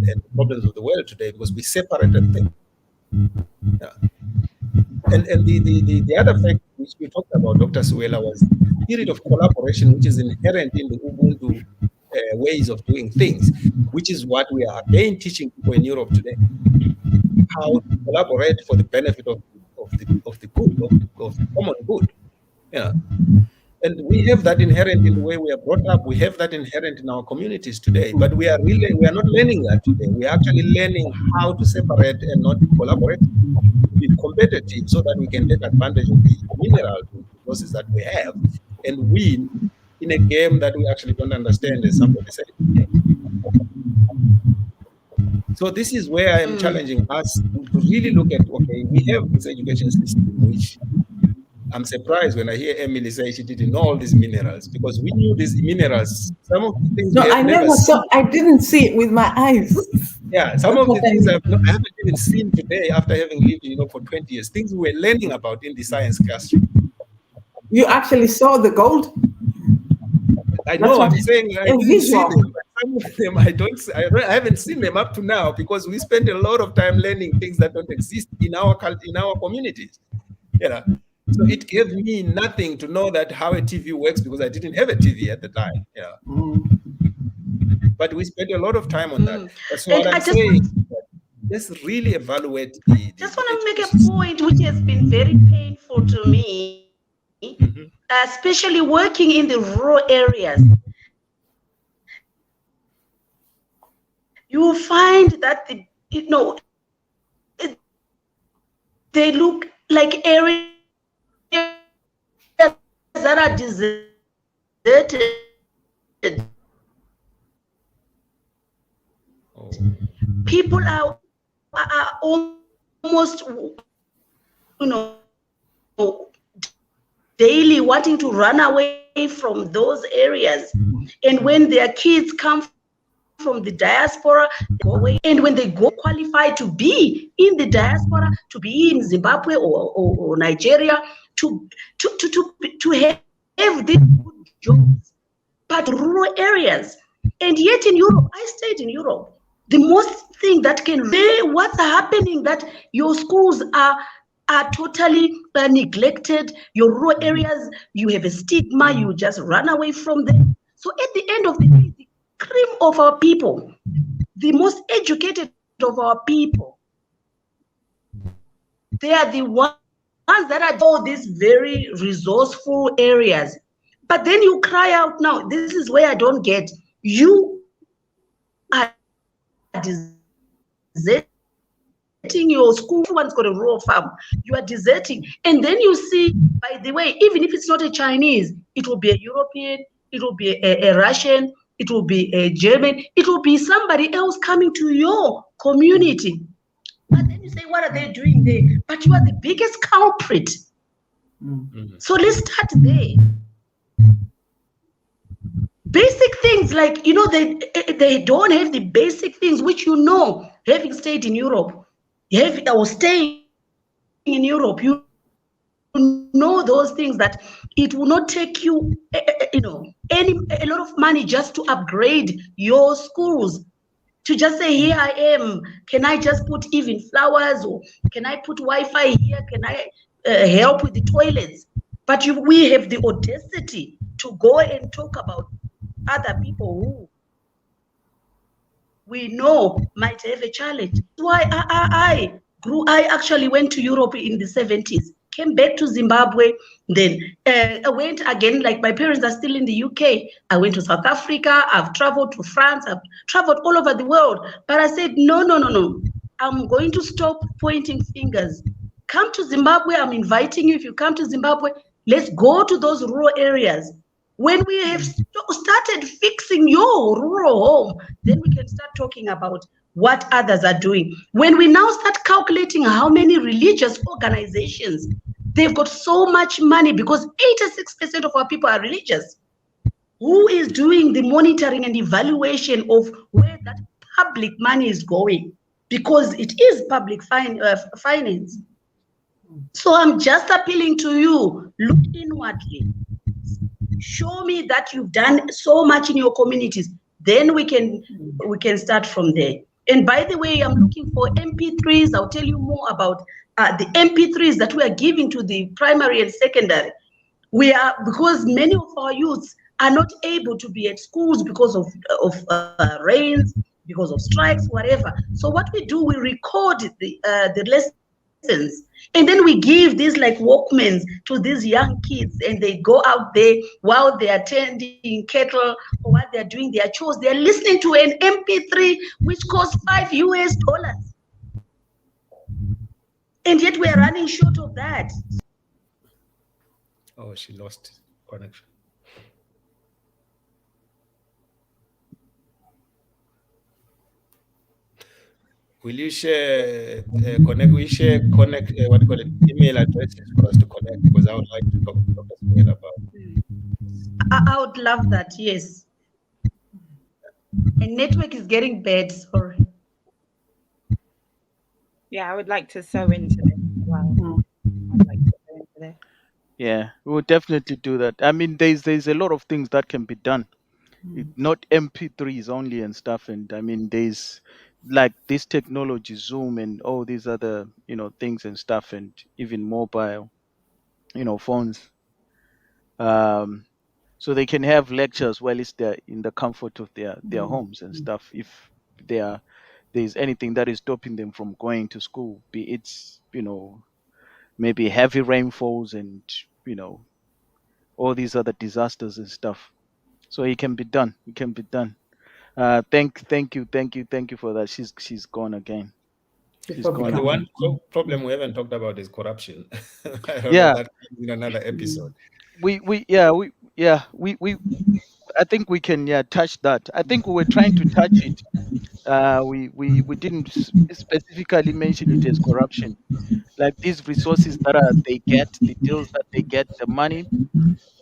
the problems of the world today, because we separated things. Yeah. And the other fact which we talked about, Dr. Siwela, was the spirit of collaboration, which is inherent in the Ubuntu ways of doing things, which is what we are again teaching people in Europe today. How to collaborate for the benefit of the good, of the common good. Yeah. And we have that inherent in the way we are brought up. We have that inherent in our communities today. But we are not learning that today. We are actually learning how to separate and not collaborate, be competitive, so that we can take advantage of the mineral resources that we have and win in a game that we actually don't understand, as somebody said. So this is where I am challenging us to really look at, okay, we have this education system, which I'm surprised when I hear Emily say she didn't know all these minerals, because we knew these minerals. Some of the things No, I never saw. I didn't see it with my eyes. Yeah, some of the things I haven't even seen today after having lived, for 20 years. Things we were learning about in the science classroom. You actually saw the gold? I know. I'm saying I didn't see visual. them. Some of them I haven't seen them up to now because we spend a lot of time learning things that don't exist in our communities. Yeah. So it gave me nothing to know that how a TV works because I didn't have a TV at the time. Yeah. But we spent a lot of time on that. That's what I'm saying. Let's really evaluate the just want to make a point which has been very painful to me, especially working in the rural areas. You will find that they look like areas that are deserted. People are almost, daily wanting to run away from those areas. And when their kids come from the diaspora, they go away. And when they go qualify to be in the diaspora, to be in Zimbabwe or Nigeria, to have these good jobs, but rural areas. And yet in Europe, I stayed in Europe. The most thing that can say what's happening, that your schools are totally neglected, your rural areas, you have a stigma, you just run away from them. So at the end of the day, the cream of our people, the most educated of our people, they are the ones that are all these very resourceful areas. But then you cry out now, this is where I don't get. You are deserting your school. Everyone's got a rural farm. You are deserting. And then you see, by the way, even if it's not a Chinese, it will be a European, it will be a Russian, it will be a German, it will be somebody else coming to your community. But then you say, what are they doing there? But you are the biggest culprit. So let's start there. Basic things like, they don't have the basic things which having stayed in Europe, or staying in Europe, you know those things that it will not take you, a lot of money just to upgrade your schools. To just say, here I am, can I just put even flowers, or can I put Wi-Fi here? Can I help with the toilets? But we have the audacity to go and talk about other people who we know might have a challenge. That's why I actually went to Europe in the 70s, came back to Zimbabwe, then I went again, like my parents are still in the UK. I went to South Africa, I've traveled to France, I've traveled all over the world. But I said, no. I'm going to stop pointing fingers. Come to Zimbabwe, I'm inviting you. If you come to Zimbabwe, let's go to those rural areas. When we have started fixing your rural home, then we can start talking about what others are doing. When we now start calculating how many religious organizations, they've got so much money because 86% of our people are religious. Who is doing the monitoring and evaluation of where that public money is going? Because it is public finance. So I'm just appealing to you, look inwardly. Show me that you've done so much in your communities. Then we can start from there. And by the way, I'm looking for MP3s. I'll tell you more about the MP3s that we are giving to the primary and secondary. Because many of our youths are not able to be at schools because of rains, because of strikes, whatever. So what we do, we record the lessons, and then we give these like Walkmans to these young kids, and they go out there while they're tending cattle or while they're doing their chores. They're listening to an MP3 which costs $5 US. And yet we're running short of that. Oh, she lost connection. Will you share email addresses for us to connect? Because I would like to talk to Dr. Sibela about it. I would love that, yes. And network is getting bad, sorry. Yeah, I would like to sew into this as well. I'd like to sew into this. Yeah, we will definitely do that. I mean, there's a lot of things that can be done. Not MP3s only and stuff. And I mean, there's like this technology, Zoom, and all these other things and stuff, and even mobile phones. Um, so they can have lectures while it's there in the comfort of their homes and stuff. If there's anything that is stopping them from going to school, be it maybe heavy rainfalls and all these other disasters and stuff. So it can be done. It can be done. Thank you for that. She's gone again. She's gone. The one problem we haven't talked about is corruption. I don't Yeah. know, that in another episode. We I think we can touch that. I think we were trying to touch it. We didn't specifically mention it as corruption. Like these resources that they get, the deals that they get, the money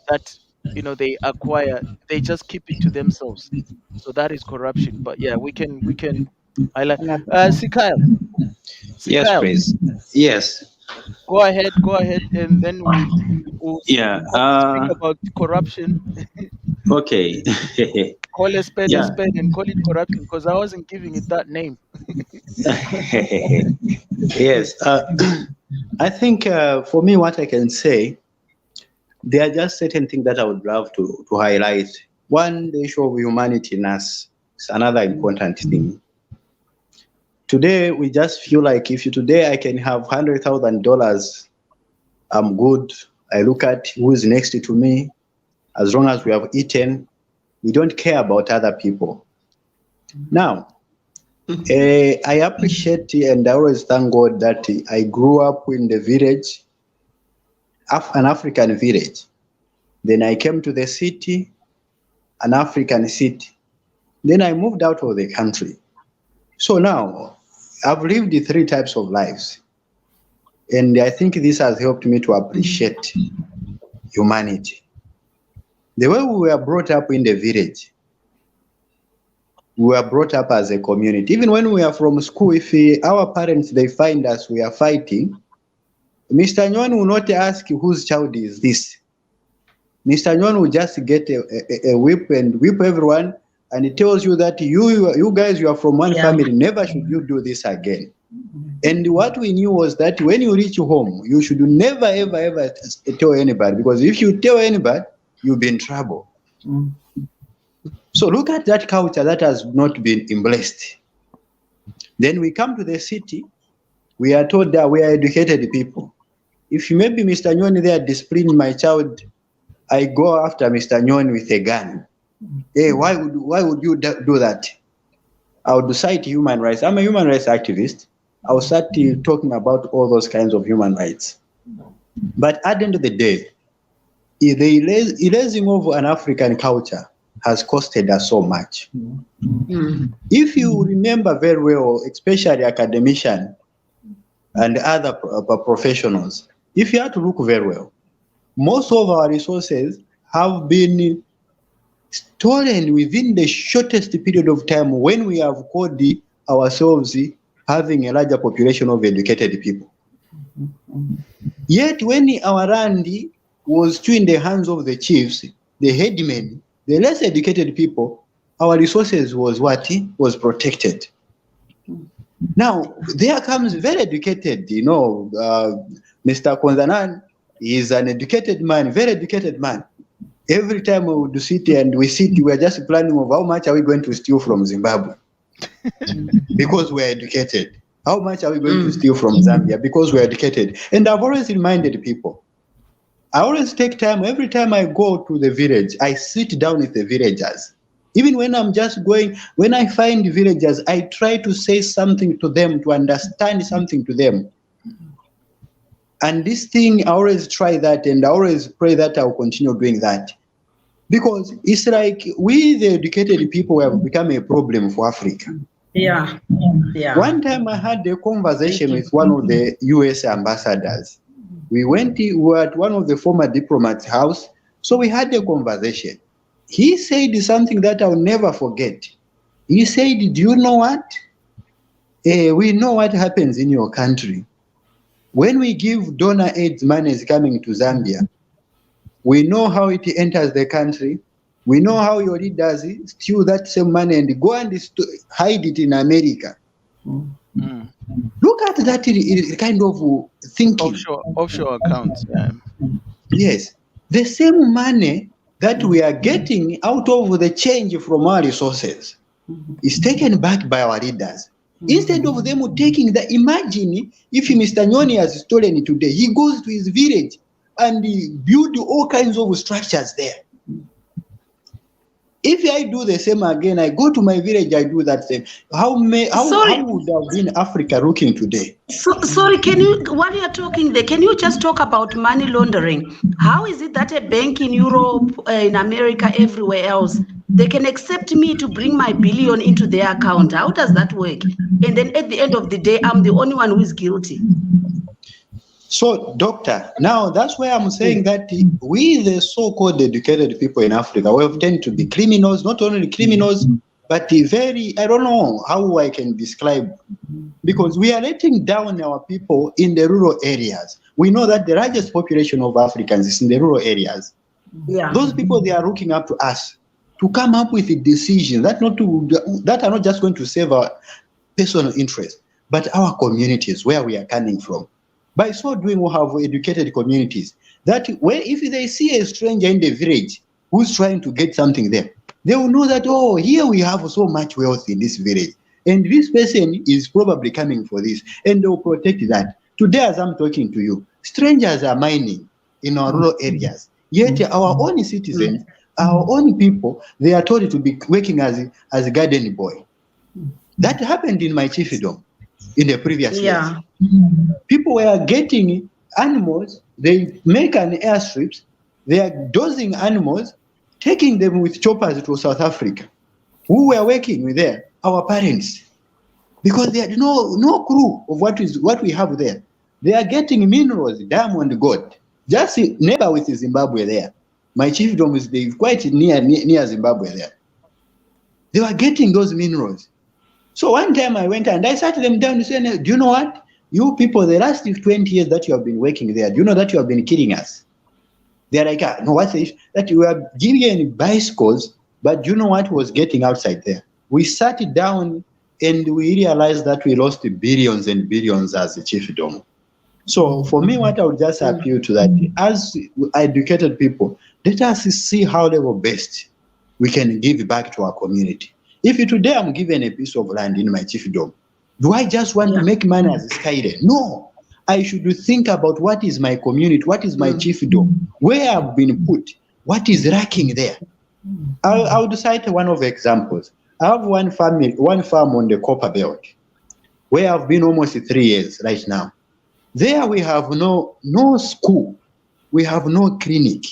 that they acquire, they just keep it to themselves. So that is corruption. But yeah, we can highlight. Sikyle. Yes, Sikyle, please. Yes. go ahead, and then we'll Yeah. speak about corruption. Okay. Call a spade a Yeah. spade and call it corruption, because I wasn't giving it that name. Yes. I think for me, what I can say, there are just certain things that I would love to highlight. One, the issue of humanity in us is another important thing. Today, we just feel like if today I can have $100,000, I'm good. I look at who is next to me. As long as we have eaten, we don't care about other people. Now, I appreciate and I always thank God that I grew up in the village, an African village. Then I came to the city, an African city. Then I moved out of the country. So now, I've lived the three types of lives. And I think this has helped me to appreciate humanity. The way we were brought up in the village, we were brought up as a community. Even when we are from school, if our parents, they find us, we are fighting, Mr. Nyon will not ask whose child is this. Mr. Nyon will just get a whip and whip everyone, and it tells you that you guys, you are from one family, never should you do this again. And what we knew was that when you reach home, you should never, ever, ever tell anybody, because if you tell anybody, you'll be in trouble. So look at that culture that has not been embraced. Then we come to the city, we are told that we are educated people. If maybe Mr. Nyon there disciplining my child, I go after Mr. Nyon with a gun. Hey, why would you do that? I would cite human rights. I'm a human rights activist. I will start talking about all those kinds of human rights. But at the end of the day, the erasing of an African culture has costed us so much. If you remember very well, especially academicians and other professionals, if you have to look very well, most of our resources have been stolen within the shortest period of time when we have called ourselves having a larger population of educated people. Yet when our land was still in the hands of the chiefs, the headmen, the less educated people, our resources was protected. Now, there comes very educated, Mr. Konzanan is an educated man, very educated man. Every time we would sit and we are just planning of how much are we going to steal from Zimbabwe? Because we are educated. How much are we going to steal from Zambia? Because we are educated. And I've always reminded people, I always take time, every time I go to the village, I sit down with the villagers. Even when I'm just going, when I find villagers, I try to say something to them, to understand something to them. And this thing, I always try that, and I always pray that I'll continue doing that. Because it's like we, the educated people, have become a problem for Africa. Yeah. One time I had a conversation with one of the US ambassadors. We were at one of the former diplomats' house, so we had a conversation. He said something that I'll never forget. He said, do you know what? We know what happens in your country. When we give donor aid money is coming to Zambia, We know how it enters the country. We know how your leaders steal that same money and go and hide it in America. Look at that kind of thinking. Offshore accounts. Yeah. Yes, the same money that we are getting out of the change from our resources is taken back by our leaders. Instead of them taking imagine if Mr. Nyoni has stolen it today, he goes to his village and he build all kinds of structures there. If I do the same again, I go to my village, I do that same. How would have been Africa looking today? Sorry, while you're talking there, can you just talk about money laundering? How is it that a bank in Europe, in America, everywhere else, they can accept me to bring my billion into their account? How does that work? And then at the end of the day, I'm the only one who is guilty. So, doctor, now that's why I'm saying that we, the so-called educated people in Africa, we tend to be criminals, not only criminals, but I don't know how I can describe, because we are letting down our people in the rural areas. We know that the largest population of Africans is in the rural areas. Yeah. Those people, they are looking up to us to come up with a decision that are not just going to save our personal interest, but our communities, where we are coming from. By so doing, we have educated communities that if they see a stranger in the village who's trying to get something there, they will know that, oh, here we have so much wealth in this village, and this person is probably coming for this, and they will protect that. Today, as I'm talking to you, strangers are mining in our rural areas, yet our own citizens, our own people, they are told to be working as a garden boy. That happened in my chiefdom in the previous years. People were getting animals, they make an airstrips, they are dosing animals, taking them with choppers to South Africa. Who were working with there? Our parents. Because they had no clue of what we have there. They are getting minerals, diamond, gold. Just neighbor with Zimbabwe there. My chiefdom is quite near Zimbabwe there. They were getting those minerals. So one time I went and I sat them down and said, do you know what? You people, the last 20 years that you have been working there, do you know that you have been killing us? They're like, no, what's the issue? That you are giving bicycles, but do you know what was getting outside there? We sat down and we realized that we lost billions and billions as a chiefdom. So for me, what I would just appeal to that, as educated people, let us see how level best we can give back to our community. If today I'm given a piece of land in my chiefdom, do I just want to make money as a skyline? No, I should think about what is my community, what is my chiefdom, where I've been put, what is lacking there. I would cite one of the examples. I have one farm on the Copper Belt, where I've been almost 3 years right now. There we have no school, we have no clinic,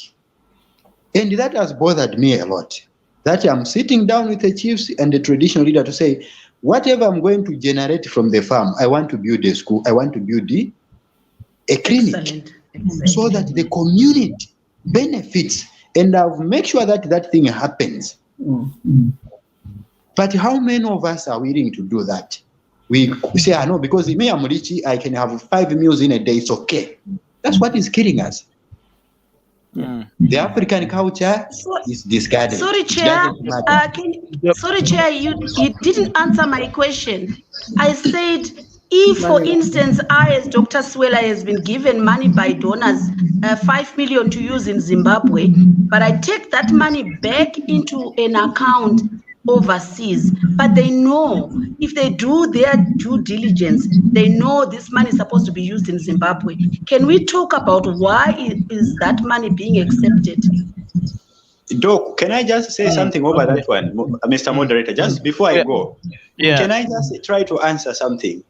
and that has bothered me a lot. That I'm sitting down with the chiefs and the traditional leader to say, whatever I'm going to generate from the farm, I want to build a school, I want to build a clinic. Excellent. So that the community benefits, and I'll make sure that thing happens. But how many of us are willing to do that? We say, I know, because me, I'm rich, I can have 5 meals in a day, it's okay. That's what is killing us. The African culture is discarded. Sorry, Chair. Sorry, Chair. You didn't answer my question. I said, if, for instance, I, as Dr. Sewela, has been given money by donors, 5 million to use in Zimbabwe, but I take that money back into an account overseas, but they know, if they do their due diligence, they know this money is supposed to be used in Zimbabwe. Can we talk about why is that money being accepted? Doc, can I just say something over that one, Mr. Moderator, just before I go? Can I just try to answer something?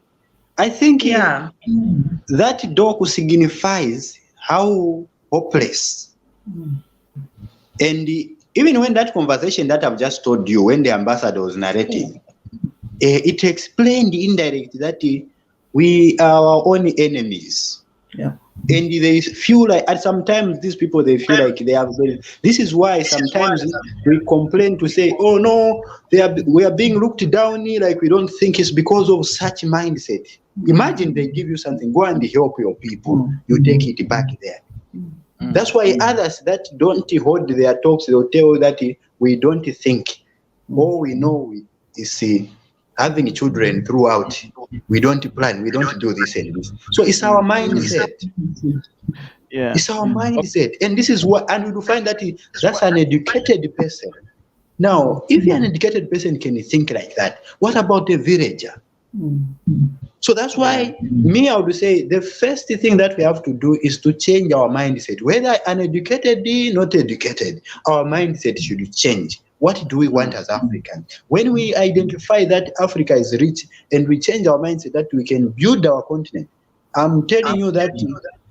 I think that Doc signifies how hopeless. And even when that conversation that I've just told you, when the ambassador was narrating, it explained indirectly that we are our own enemies. Yeah. And they feel like, and sometimes these people, they feel like they have. This is why sometimes we complain to say, oh no, we are being looked down, like we don't think it's because of such mindset. Imagine they give you something, go and help your people, you take it back there. That's why others that don't hold their talks, they'll tell that we don't think. All we know is having children throughout. We don't plan, we don't do this and this. So it's our mindset. Yeah. It's our mindset. And this is what, and we will find that that's an educated person. Now, if an educated person can think like that, what about a villager? So that's why me, I would say the first thing that we have to do is to change our mindset. Whether uneducated, not educated, our mindset should change. What do we want as Africans? When we identify that Africa is rich and we change our mindset that we can build our continent, I'm telling you that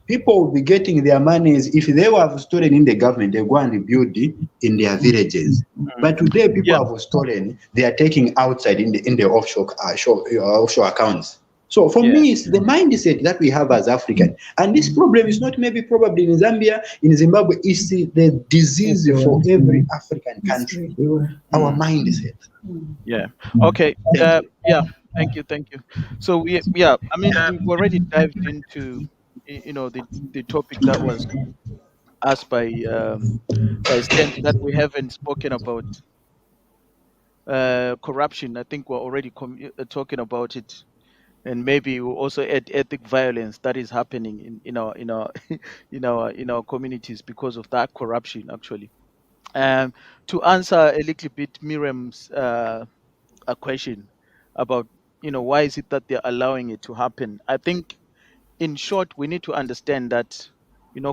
people will be getting their monies. If they were stolen in the government, they go and rebuild in their villages. But today, people have stolen. They are taking outside in the offshore accounts. So for me, it's the mindset that we have as African. And this problem is not probably in Zambia, in Zimbabwe. It's the disease for every African country. Our mindset. Yeah. Okay. Yeah. Thank you. So I mean, we've already dived into, the topic that was asked by Stanley, that we haven't spoken about corruption. I think we're already talking about it, and maybe we'll also add ethnic violence that is happening in our in our communities because of that corruption. Actually, to answer a little bit Miriam's a question about why is it that they're allowing it to happen. I think, in short, we need to understand that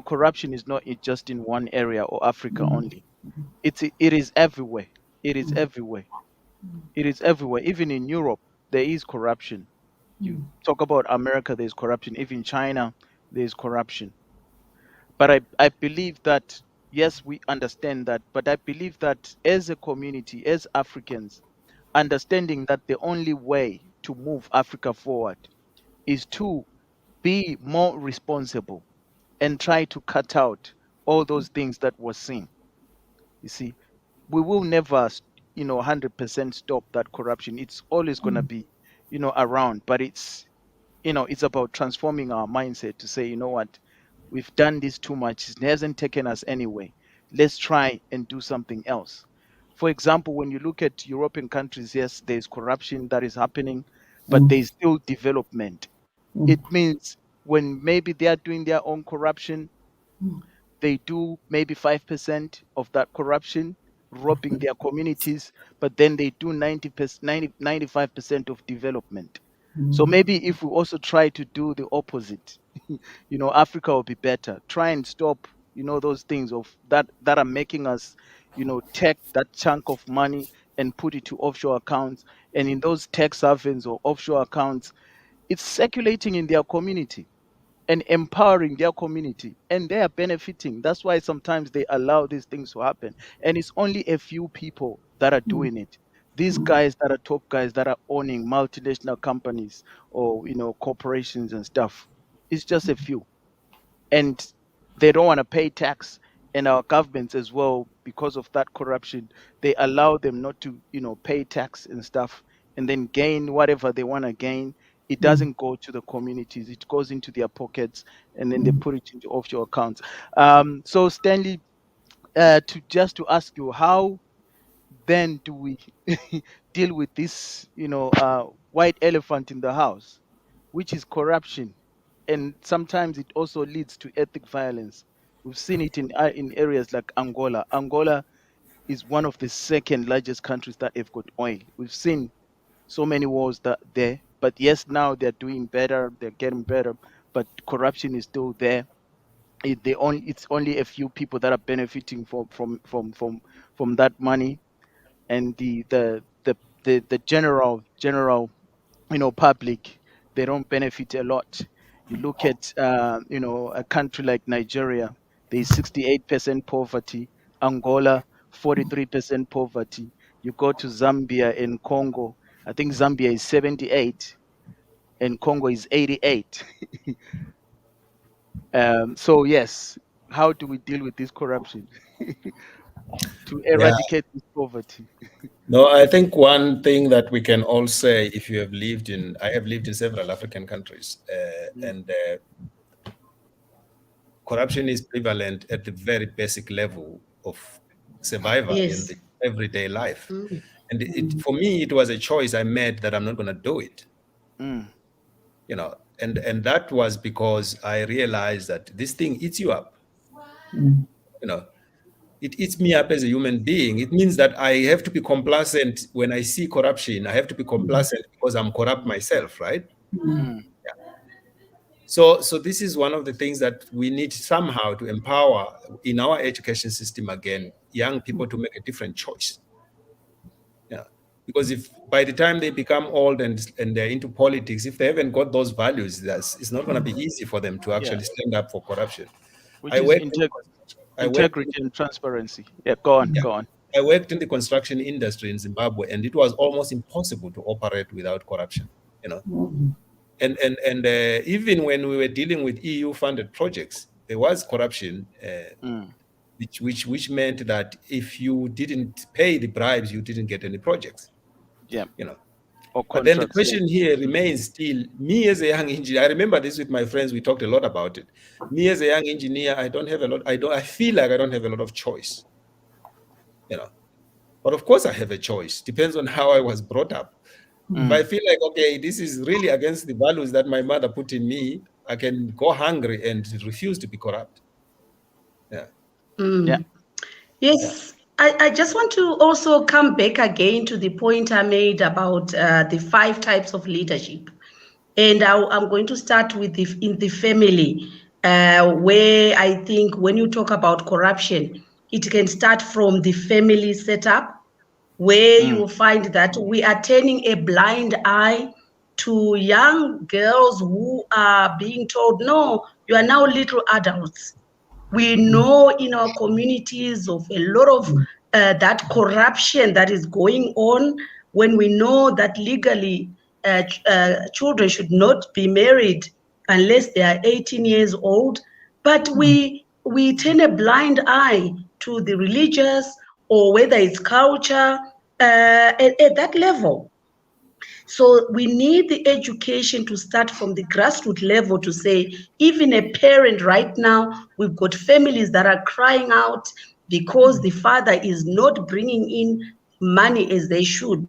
corruption is not just in one area or Africa only. It is everywhere. It is everywhere. It is everywhere. Even in Europe, there is corruption. You talk about America, there's corruption. Even China, there's corruption. But I believe that, yes, we understand that, but I believe that as a community, as Africans, understanding that the only way to move Africa forward is to be more responsible and try to cut out all those things that were seen. You see, we will never 100% stop that corruption. It's always going to be around, but it's it's about transforming our mindset to say, you know what, we've done this too much, it hasn't taken us anywhere, let's try and do something else. For example, when you look at European countries, yes, there's corruption that is happening, but there's still development. It means when maybe they are doing their own corruption, they do maybe 5% of that corruption, robbing their communities, but then they do 95% of development. So maybe if we also try to do the opposite, Africa will be better. Try and stop, those things of that are making us, take that chunk of money and put it to offshore accounts. And in those tax havens or offshore accounts, it's circulating in their community and empowering their community, and they are benefiting. That's why sometimes they allow these things to happen. And it's only a few people that are doing it. These guys that are top guys that are owning multinational companies or corporations and stuff, it's just a few. And they don't want to pay tax. And our governments as well, because of that corruption, they allow them not to pay tax and stuff, and then gain whatever they want to gain. It doesn't go to the communities, it goes into their pockets, and then they put it into offshore accounts. So Stanley, to ask you, how then do we deal with this white elephant in the house, which is corruption? And sometimes it also leads to ethnic violence. We've seen it in areas like Angola. Angola is one of the second largest countries that have got oil. We've seen so many wars there, but yes, now they're doing better, they're getting better, but corruption is still there. It's only a few people that are benefiting from that money, and the general public, they don't benefit a lot. You look at a country like Nigeria, there's 68% poverty. Angola, 43% poverty. You go to Zambia and Congo, I think Zambia is 78 and Congo is 88. So yes, how do we deal with this corruption to eradicate this poverty? No, I think one thing that we can all say, if you have I have lived in several African countries, and corruption is prevalent at the very basic level of survival in Yes. the everyday life. Mm. And for me, it was a choice I made that I'm not going to do it. Mm. You know, and that was because I realized that this thing eats you up. You know, it eats me up as a human being. It means that I have to be complacent when I see corruption. I have to be complacent because I'm corrupt myself, right? Mm. So this is one of the things that we need somehow to empower in our education system again, young people to make a different choice. Yeah. Because if by the time they become old and they're into politics, if they haven't got those values, it's not going to be easy for them to actually stand up for corruption. Which is integrity and transparency. Yeah, go on, go on. I worked in the construction industry in Zimbabwe, and it was almost impossible to operate without corruption. You know, and even when we were dealing with EU-funded projects, there was corruption, which meant that if you didn't pay the bribes, you didn't get any projects. Yeah, you know. Or but then the question here remains still, me as a young engineer, I remember this with my friends, we talked a lot about it. Me as a young engineer, I feel like I don't have a lot of choice. You know. But of course I have a choice. Depends on how I was brought up. If I feel like, okay, this is really against the values that my mother put in me, I can go hungry and refuse to be corrupt. Yeah. Yeah. Yes. I just want to also come back again to the point I made about the 5 types of leadership. And I'm going to start with in the family, where I think when you talk about corruption, it can start from the family setup, where you will find that we are turning a blind eye to young girls who are being told, no, you are now little adults. We know in our communities of a lot of that corruption that is going on, when we know that legally children should not be married unless they are 18 years old. But we turn a blind eye to the religious, or whether it's culture at that level. So we need the education to start from the grassroots level to say, even a parent right now, we've got families that are crying out because the father is not bringing in money as they should.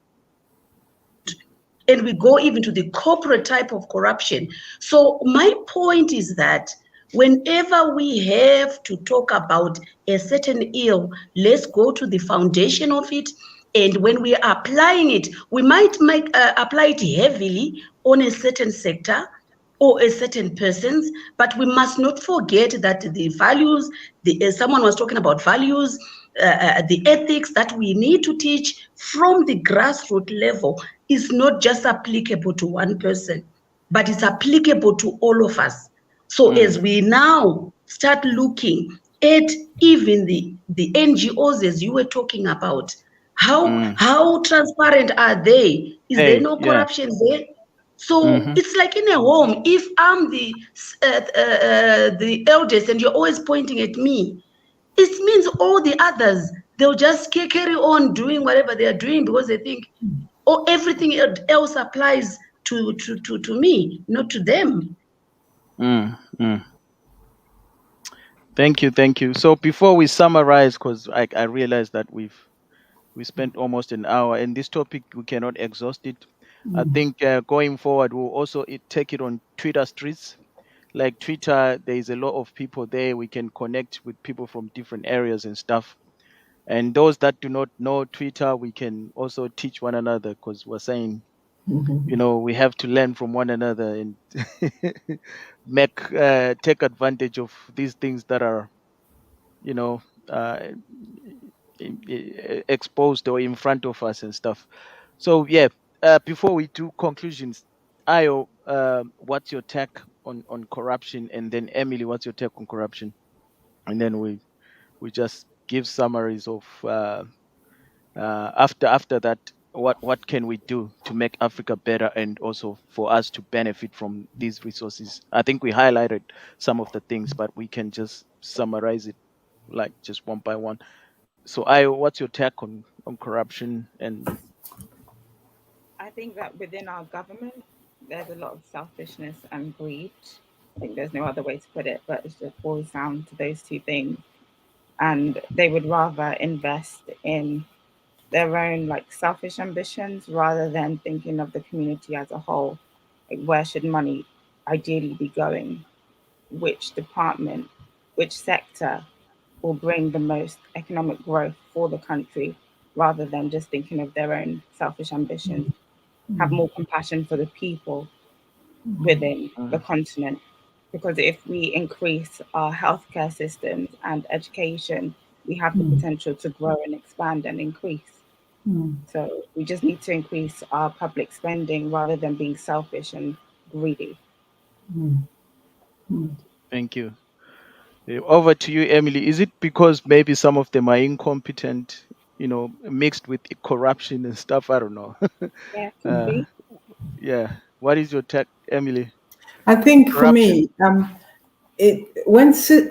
And we go even to the corporate type of corruption. So my point is that whenever we have to talk about a certain ill, let's go to the foundation of it. And when we are applying it, we might apply it heavily on a certain sector or a certain persons, but we must not forget that the values, someone was talking about values, the ethics that we need to teach from the grassroots level is not just applicable to one person, but it's applicable to all of us. So as we now start looking at even the NGOs, as you were talking about, how transparent are they? Is there no corruption there? So it's like in a home, if I'm the eldest and you're always pointing at me, it means all the others, they'll just carry on doing whatever they are doing because they think, oh, everything else applies to me, not to them. Thank you. So before we summarize, because I realize that we spent almost an hour, and this topic we cannot exhaust it. I think going forward we'll also take it on Twitter streets. Like Twitter, there is a lot of people there. We can connect with people from different areas and stuff. And those that do not know Twitter, we can also teach one another, because we're saying, we have to learn from one another and take advantage of these things that are, exposed or in front of us and stuff. So yeah, before we do conclusions, Ayo, what's your take on corruption? And then Emily, what's your take on corruption? And then we just give summaries of after that, what can we do to make Africa better, and also for us to benefit from these resources? I think we highlighted some of the things, but we can just summarize it like just one by one. So Ayo, what's your take on corruption? And I think that within our government, there's a lot of selfishness and greed. I think there's no other way to put it, but it just boils down to those two things. And they would rather invest in their own like selfish ambitions rather than thinking of the community as a whole. Like, where should money ideally be going? Which department, which sector will bring the most economic growth for the country rather than just thinking of their own selfish ambitions. Have more compassion for the people within the continent. Because if we increase our healthcare systems and education, we have the potential to grow and expand and increase. So we just need to increase our public spending rather than being selfish and greedy. Thank you. Over to you, Emily. Is it because maybe some of them are incompetent, mixed with corruption and stuff? I don't know. Yeah, could be. Yeah. What is your take, Emily? I think for Corruption. me,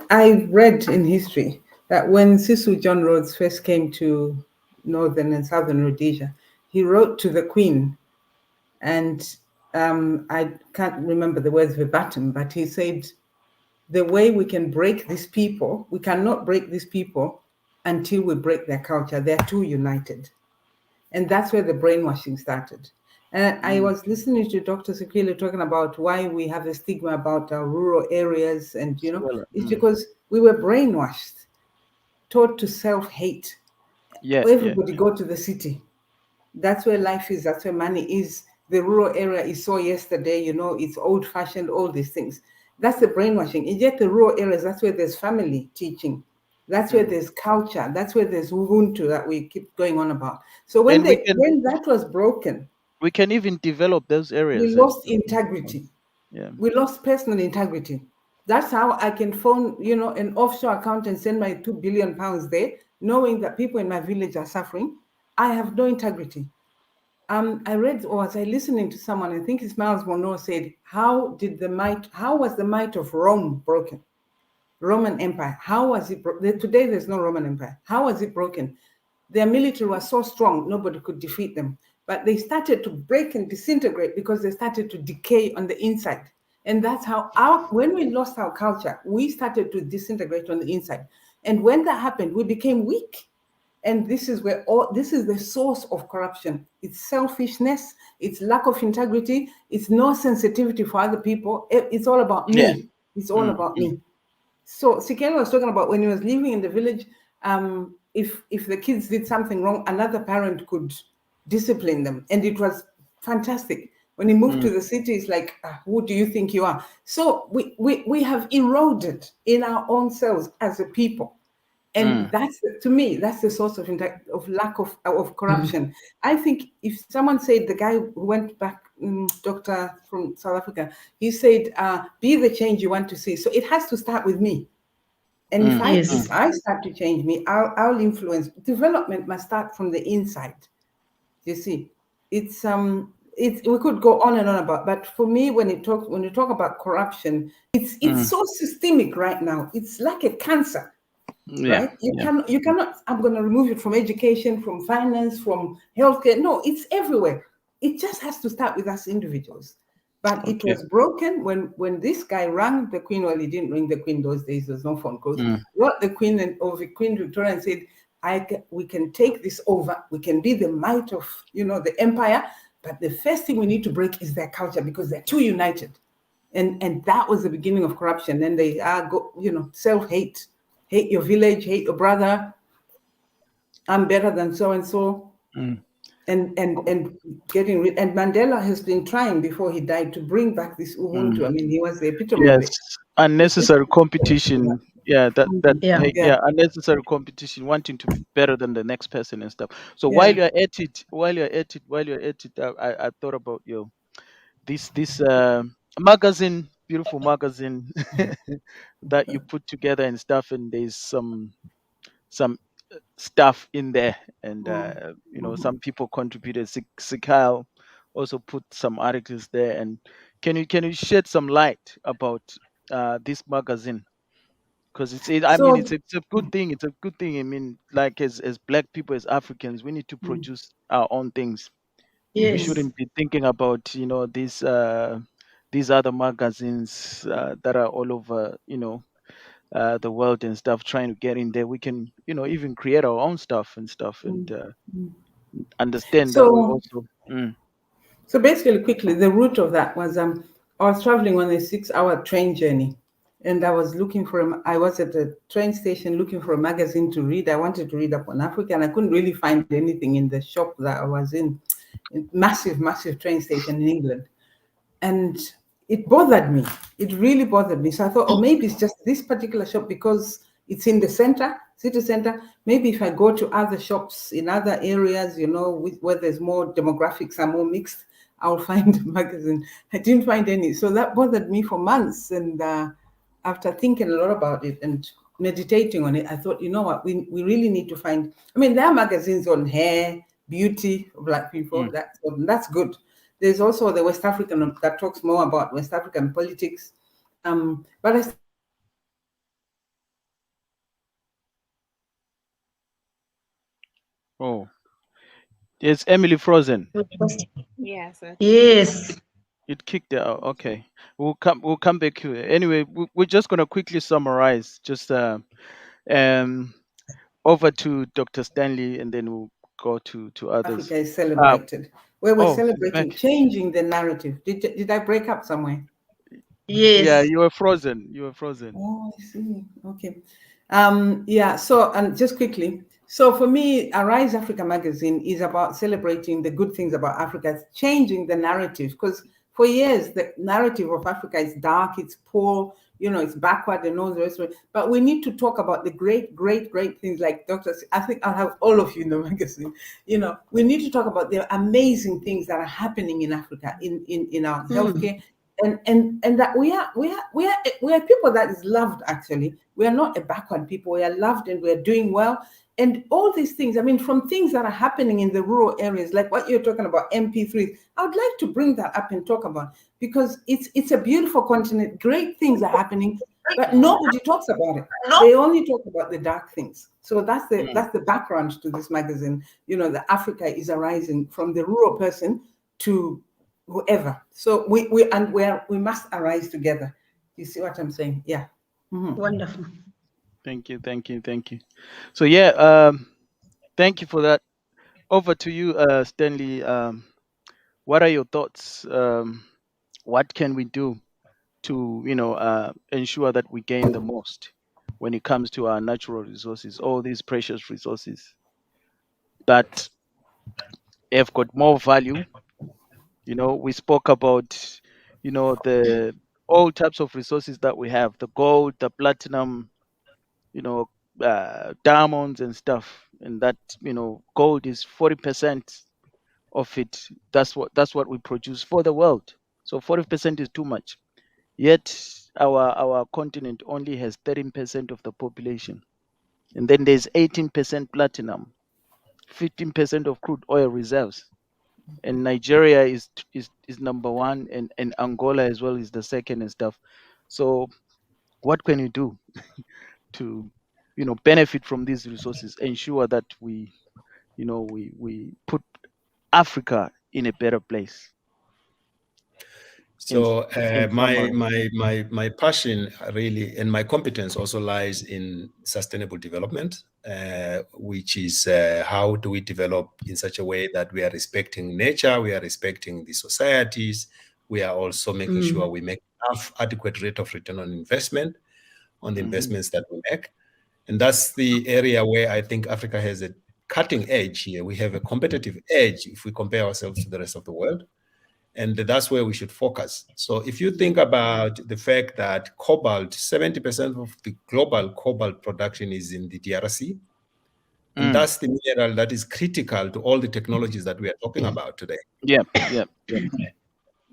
I read in history that when Cecil John Rhodes first came to Northern and Southern Rhodesia, he wrote to the Queen, and I can't remember the words verbatim, but he said, the way we can break these people, we cannot break these people until we break their culture. They're too united. And that's where the brainwashing started. And I was listening to Dr. Sekile talking about why we have a stigma about our rural areas. And, it's because we were brainwashed, taught to self-hate. Yeah. Everybody go to the city. That's where life is. That's where money is. The rural area is so yesterday, it's old-fashioned, all these things. That's the brainwashing. And yet the rural areas, that's where there's family teaching. That's where there's culture. That's where there's Ubuntu that we keep going on about. So when that was broken, we can even develop those areas. We lost integrity. Yeah. We lost personal integrity. That's how I can phone, an offshore account and send my £2 billion there, knowing that people in my village are suffering. I have no integrity. I read, or was I listening to someone, I think it's Miles Monroe, said, how was the might of Rome broken? Roman Empire, how was it broken? Today there's no Roman Empire. How was it broken? Their military was so strong, nobody could defeat them. But they started to break and disintegrate because they started to decay on the inside. And that's how when we lost our culture, we started to disintegrate on the inside. And when that happened, we became weak. And this is this is the source of corruption. It's selfishness, it's lack of integrity, it's no sensitivity for other people. It's all about me. Yeah. It's all about me. So Sekile was talking about when he was living in the village, if the kids did something wrong, another parent could discipline them. And it was fantastic. When he moved to the city, it's like, who do you think you are? So we have eroded in our own selves as a people. And that's, to me, that's the source of lack of corruption. I think if someone said, the guy who went back, doctor from South Africa, he said, be the change you want to see. So it has to start with me. And if I start to change me, I'll influence. Development must start from the inside. You see, we could go on and on about, but for me, when you talk about corruption, it's so systemic right now. It's like a cancer. Right? You cannot, I'm going to remove it from education, from finance, from healthcare. No, it's everywhere. It just has to start with us individuals. But it was broken when this guy rang the Queen. Well, he didn't ring the Queen those days. There's no phone calls. Wrote the Queen of Queen Victoria and said, we can take this over. We can be the might of, the empire. But the first thing we need to break is their culture because they're too united. And that was the beginning of corruption. Then they self-hate. Hate your village, hate your brother. I'm better than so and so, and getting rid. And Mandela has been trying before he died to bring back this Ubuntu. I mean, he was the epitome of it. Unnecessary competition. Unnecessary competition, wanting to be better than the next person and stuff. So while you're at it, I thought about this magazine, beautiful magazine that you put together and stuff, and there's some stuff in there, and some people contributed. Sekile also put some articles there, and can you shed some light about this magazine? Because it's a good thing. It's a good thing. I mean, like as Black people, as Africans, we need to produce our own things. We shouldn't be thinking about these these other magazines that are all over, the world and stuff, trying to get in there. We can, even create our own stuff and stuff, and understand that we So, also. so basically, quickly, the root of that was I was traveling on a 6-hour train journey, and I was looking for I was at a train station looking for a magazine to read. I wanted to read up on Africa, and I couldn't really find anything in the shop that I was in. Massive, massive train station in England, and it bothered me. It really bothered me. So I thought, oh, maybe it's just this particular shop because it's in the center, city center. Maybe if I go to other shops in other areas, where there's more demographics are more mixed, I'll find a magazine. I didn't find any. So that bothered me for months. And after thinking a lot about it and meditating on it, I thought, you know what, we really need to find, there are magazines on hair, beauty of Black people. That's good. There's also the West African that talks more about West African politics. But Is Emily frozen? Yes. Yes. It kicked her out. Okay, we'll come back to it. Anyway, we're just gonna quickly summarize. Just over to Dr. Stanley, and then we'll go to others. Africa is celebrated. Where we're celebrating back. changing the narrative. Did I break up somewhere? Yes. Yeah, you were frozen. Oh, I see. Okay. So, and just quickly. So for me, Arise Africa magazine is about celebrating the good things about Africa. It's changing the narrative, because for years, the narrative of Africa is dark, it's poor, it's backward and all the rest of it. But we need to talk about the great, great, great things like I think I'll have all of you in the magazine. We need to talk about the amazing things that are happening in Africa, in our healthcare. And that we are people that is loved. Actually, we are not a backward people. We are loved and we are doing well. And all these things, from things that are happening in the rural areas, like what you're talking about, MP3s, I would like to bring that up and talk about, because it's a beautiful continent. Great things are happening, but nobody talks about it. They only talk about the dark things. So that's the background to this magazine. That Africa is arising from the rural person to whoever. So we must arise together. You see what I'm saying? Yeah. Mm-hmm. Wonderful. Thank you. So thank you for that. Over to you, Stanley. What are your thoughts? What can we do to ensure that we gain the most when it comes to our natural resources, all these precious resources that have got more value? We spoke about the all types of resources that we have, the gold, the platinum, diamonds and stuff, and that gold is 40% of it. That's what we produce for the world. So 40% is too much. Yet our continent only has 13% of the population, and then there's 18% platinum, 15% of crude oil reserves, and Nigeria is number one, and Angola as well is the second and stuff. So what can you do to benefit from these resources, ensure that we put Africa in a better place? So my passion really and my competence also lies in sustainable development, which is how do we develop in such a way that we are respecting nature, we are respecting the societies, we are also making sure we make enough adequate rate of return on investment on the investments that we make. And that's the area where I think Africa has a cutting edge here. We have a competitive edge if we compare ourselves to the rest of the world. And that's where we should focus. So if you think about the fact that cobalt, 70% of the global cobalt production is in the DRC, and that's the mineral that is critical to all the technologies that we are talking about today. Yeah.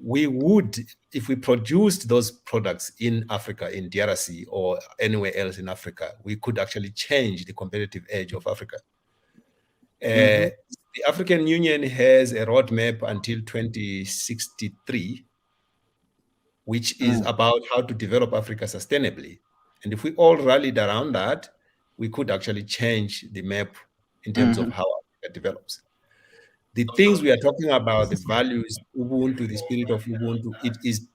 We would, if we produced those products in Africa, in DRC or anywhere else in Africa, we could actually change the competitive edge of Africa. The African Union has a roadmap until 2063, which is about how to develop Africa sustainably. And if we all rallied around that, we could actually change the map in terms of how Africa develops. The things we are talking about, the values, Ubuntu, the spirit of Ubuntu, it is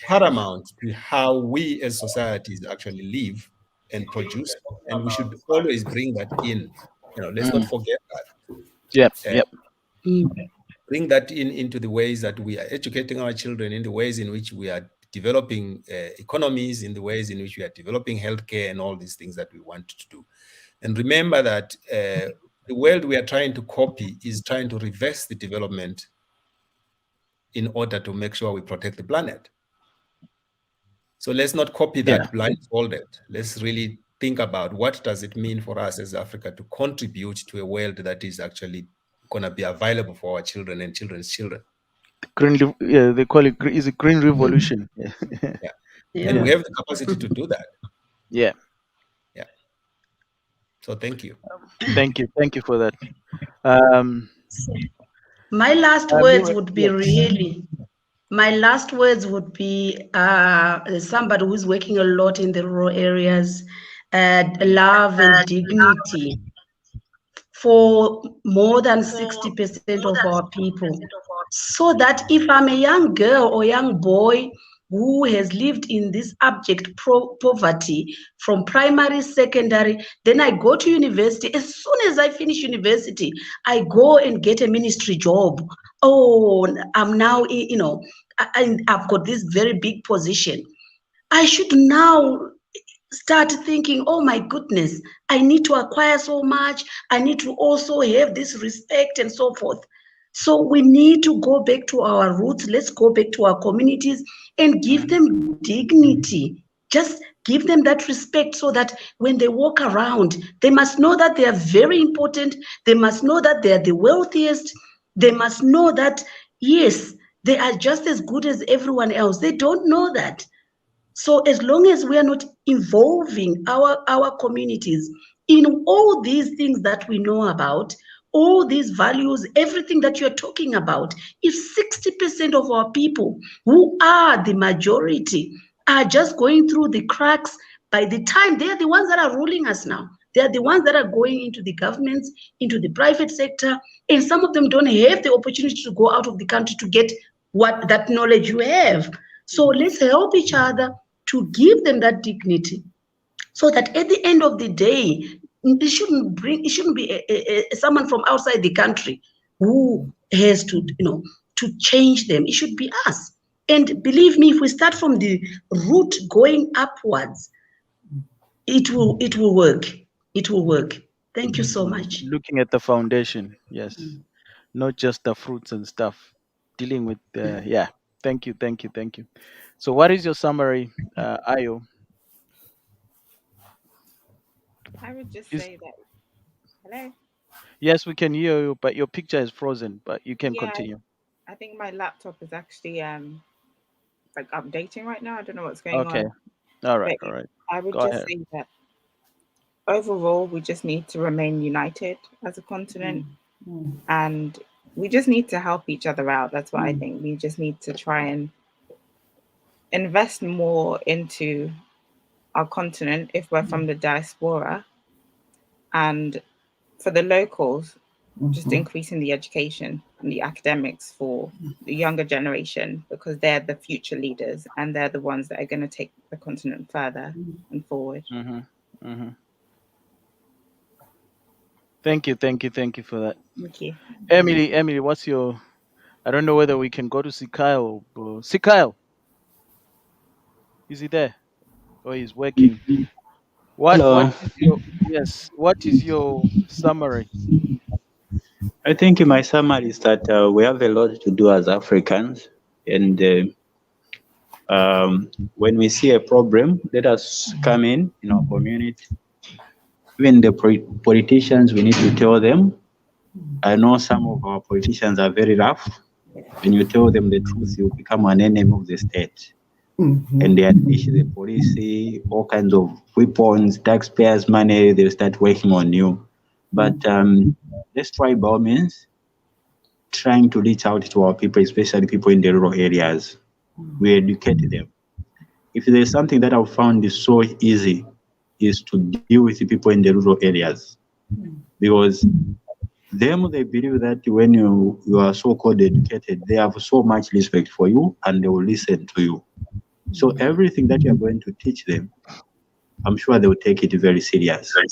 paramount to how we as societies actually live and produce, and we should always bring that in. Let's not forget that. Yep. Uh, Yep. Bring that into the ways that we are educating our children, in the ways in which we are developing economies, in the ways in which we are developing healthcare and all these things that we want to do. And remember that the world we are trying to copy is trying to reverse the development in order to make sure we protect the planet. So let's not copy that blindfolded. Let's really think about what does it mean for us as Africa to contribute to a world that is actually going to be available for our children and children's children. They call it is a green revolution. Yeah. And we have the capacity to do that. Yeah. So thank you. Thank you for that. My last words would be somebody who's working a lot in the rural areas, love and dignity for more than 60% of our people. So that if I'm a young girl or young boy who has lived in this abject poverty from primary, secondary, then I go to university. As soon as I finish university, I go and get a ministry job. Oh, I'm now, I've got this very big position. I should now start thinking, oh my goodness, I need to acquire so much. I need to also have this respect and so forth. So we need to go back to our roots. Let's go back to our communities and give them dignity. Just give them that respect so that when they walk around, they must know that they are very important. They must know that they are the wealthiest. They must know that, yes, they are just as good as everyone else. They don't know that. So as long as we are not involving our communities in all these things that we know about, all these values, everything that you're talking about, if 60% of our people who are the majority are just going through the cracks, by the time they're the ones that are ruling us now, they're the ones that are going into the governments, into the private sector, and some of them don't have the opportunity to go out of the country to get what that knowledge you have. So let's help each other to give them that dignity, so that at the end of the day, it shouldn't be someone from outside the country who has to change them. It should be us. And believe me, if we start from the root going upwards, it will work. It will work. Thank you so much. Looking at the foundation, yes, not just the fruits and stuff. Dealing with Thank you. So, what is your summary, Ayo? I would just say that. Hello. Yes, we can hear you, but your picture is frozen. But you can continue. I think my laptop is actually like updating right now. I don't know what's going on. Okay. All right. I would just say that overall, we just need to remain united as a continent, and we just need to help each other out. That's what I think. We just need to try and invest more into our continent if we're from the diaspora, and for the locals, just increasing the education and the academics for the younger generation, because they're the future leaders and they're the ones that are going to take the continent further and forward. Thank you for that. Thank you. Emily, what's your? I don't know whether we can go to Sikyle. Sikyle, is he there? Or he's working? What is your summary? I think my summary is that we have a lot to do as Africans, and when we see a problem, let us come in our community. Even the politicians, we need to tell them. I know some of our politicians are very rough. When you tell them the truth, you become an enemy of the state. And they unleash the police, all kinds of weapons, taxpayers' money, they'll start working on you. But let's try by all means, trying to reach out to our people, especially people in the rural areas. We educate them. If there's something that I've found is so easy, is to deal with the people in the rural areas. Because they believe that when you are so-called educated, they have so much respect for you and they will listen to you. So everything that you are going to teach them, I'm sure they will take it very serious. And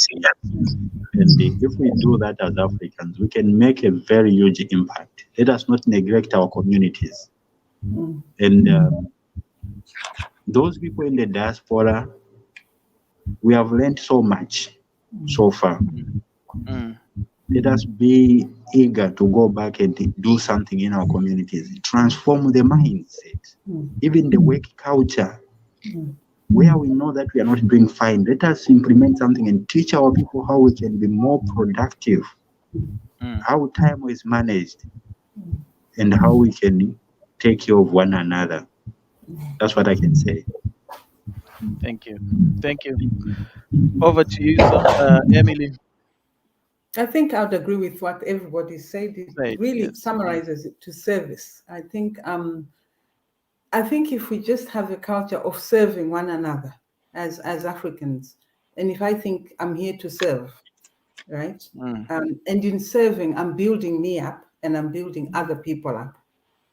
if we do that as Africans, we can make a very huge impact. Let us not neglect our communities. And those people in the diaspora, we have learned so much so far. Mm. Let us be eager to go back and do something in our communities, transform the mindset, even the work culture. Where we know that we are not doing fine, let us implement something and teach our people how we can be more productive, how time is managed, and how we can take care of one another. That's what I can say. Thank you. Thank you. Over to you, Emily. I think I would agree with what everybody said. It Right, really yes. summarizes it to service. I think if we just have a culture of serving one another as Africans, and if I think I'm here to serve, right? And in serving, I'm building me up and I'm building other people up.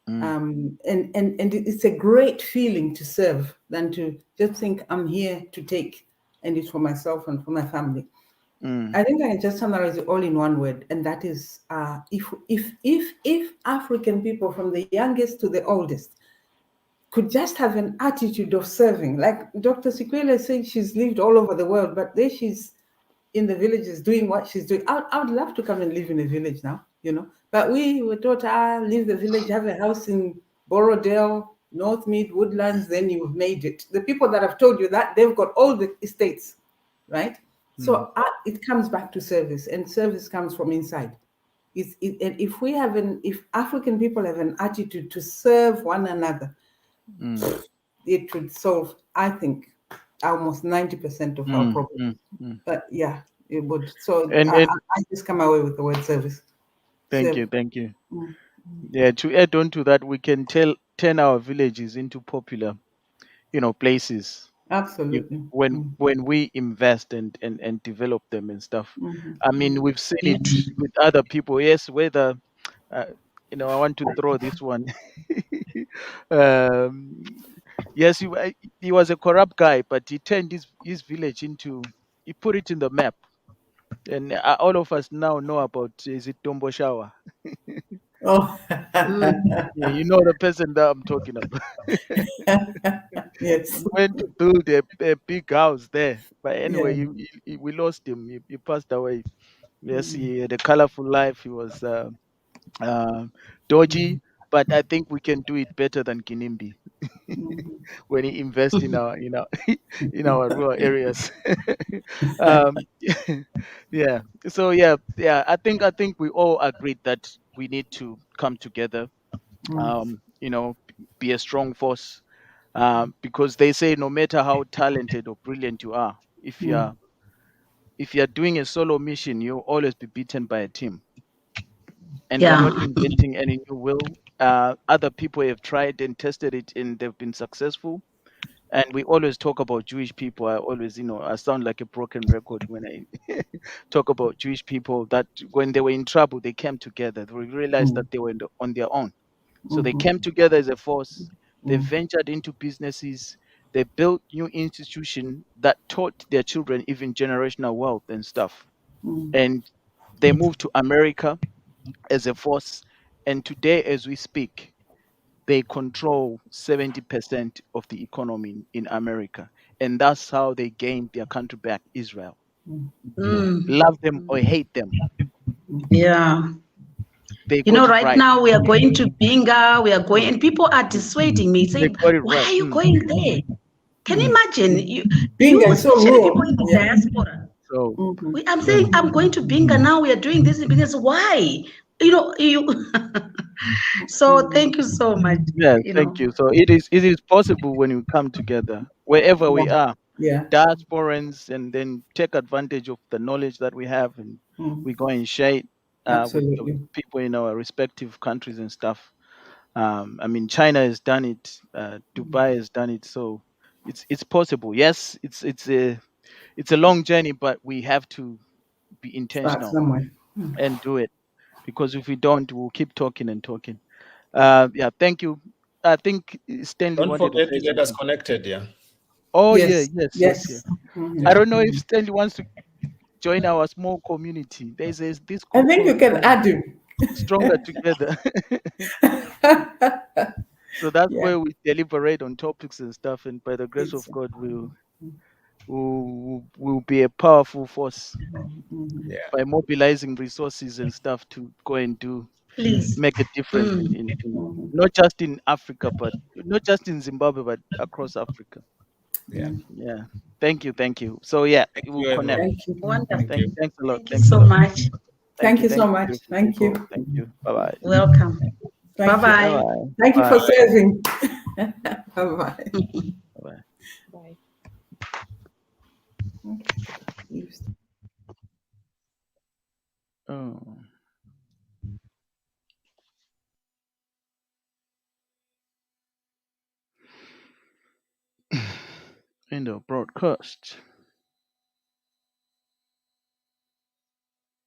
And it's a great feeling to serve than to just think I'm here to take and it's for myself and for my family. I think I can just summarize it all in one word, and that is if African people from the youngest to the oldest could just have an attitude of serving, like Dr. Sikwela said, she's lived all over the world, but there she's in the villages doing what she's doing. I would love to come and live in a village now, but we were taught, leave the village, have a house in Borrowdale, North Mead, Woodlands, then you've made it. The people that have told you that, they've got all the estates, right? So it comes back to service, and service comes from inside. And if African people have an attitude to serve one another, it would solve, I think, almost 90% of our problems. But yeah, it would. So I just come away with the word service. Thank you. Yeah, to add on to that, we can turn our villages into popular, places. Absolutely. When we invest and develop them and stuff. I mean, we've seen it with other people. Yes, whether I want to throw this one. Yes, he was a corrupt guy, but he turned his village into. He put it in the map, and all of us now know about. Is it Dombo Shower? Oh, Yeah, you know the person that I'm talking about. yes. He went to build a big house there, but anyway, we lost him. He passed away. Yes, he had a colorful life. He was dodgy, but I think we can do it better than Kinimbi when he invests in our in our rural areas. Yeah. So yeah. I think we all agreed that we need to come together. Be a strong force. Because they say no matter how talented or brilliant you are, if you're doing a solo mission, you'll always be beaten by a team. And we're not inventing any new will. Other people have tried and tested it, and they've been successful. And we always talk about Jewish people. I always, I sound like a broken record when I talk about Jewish people, that when they were in trouble, they came together. They realized that they were on their own. So they came together as a force. They ventured into businesses. They built new institutions that taught their children even generational wealth and stuff. And they moved to America as a force. And today, as we speak, they control 70% of the economy in America. And that's how they gained their country back, Israel. Love them or hate them. Yeah. Right now we are going to Binga, and people are dissuading me, saying, why are you going there? Can you imagine? Binga is so especially rural. people in the diaspora. So I'm saying, I'm going to Binga now, we are doing this because why? So thank you so much. Yeah, thank you. So it is possible when we come together, wherever we are, diasporans, and then take advantage of the knowledge that we have, and we go and share it with the people in our respective countries and stuff. I mean, China has done it, Dubai has done it, so it's possible. Yes, it's a long journey, but we have to be intentional and do it, because if we don't, we'll keep talking and talking. Yeah, thank you. I think Stanley Don't wanted to forget say to get us something. connected, yeah. Oh Yes, yeah, yes, yes, yes. yes. Mhm. I don't know if Stanley wants to join our small community. There's this I group think called you can add him. Stronger Together. So that's Yeah, where we deliberate on topics and stuff, and by the grace of it's God, we'll be a powerful force Yeah. by mobilizing resources and stuff to go and Please. make a difference Mm. in not just in Africa, but not just in Zimbabwe, but across Africa. Yeah. Yeah. Thank you. So yeah, Thank we'll you, connect. everyone. thank you. Wonderful. Thank you. Thanks a lot. Thank you Thanks a so lot. much. Thank you so Thank you, much. beautiful Thank people. you. Thank you. Bye bye. Welcome. Thank you. Bye-bye. Bye Thank you for bye. serving. Bye-bye. Bye Bye. Oh. End of broadcast.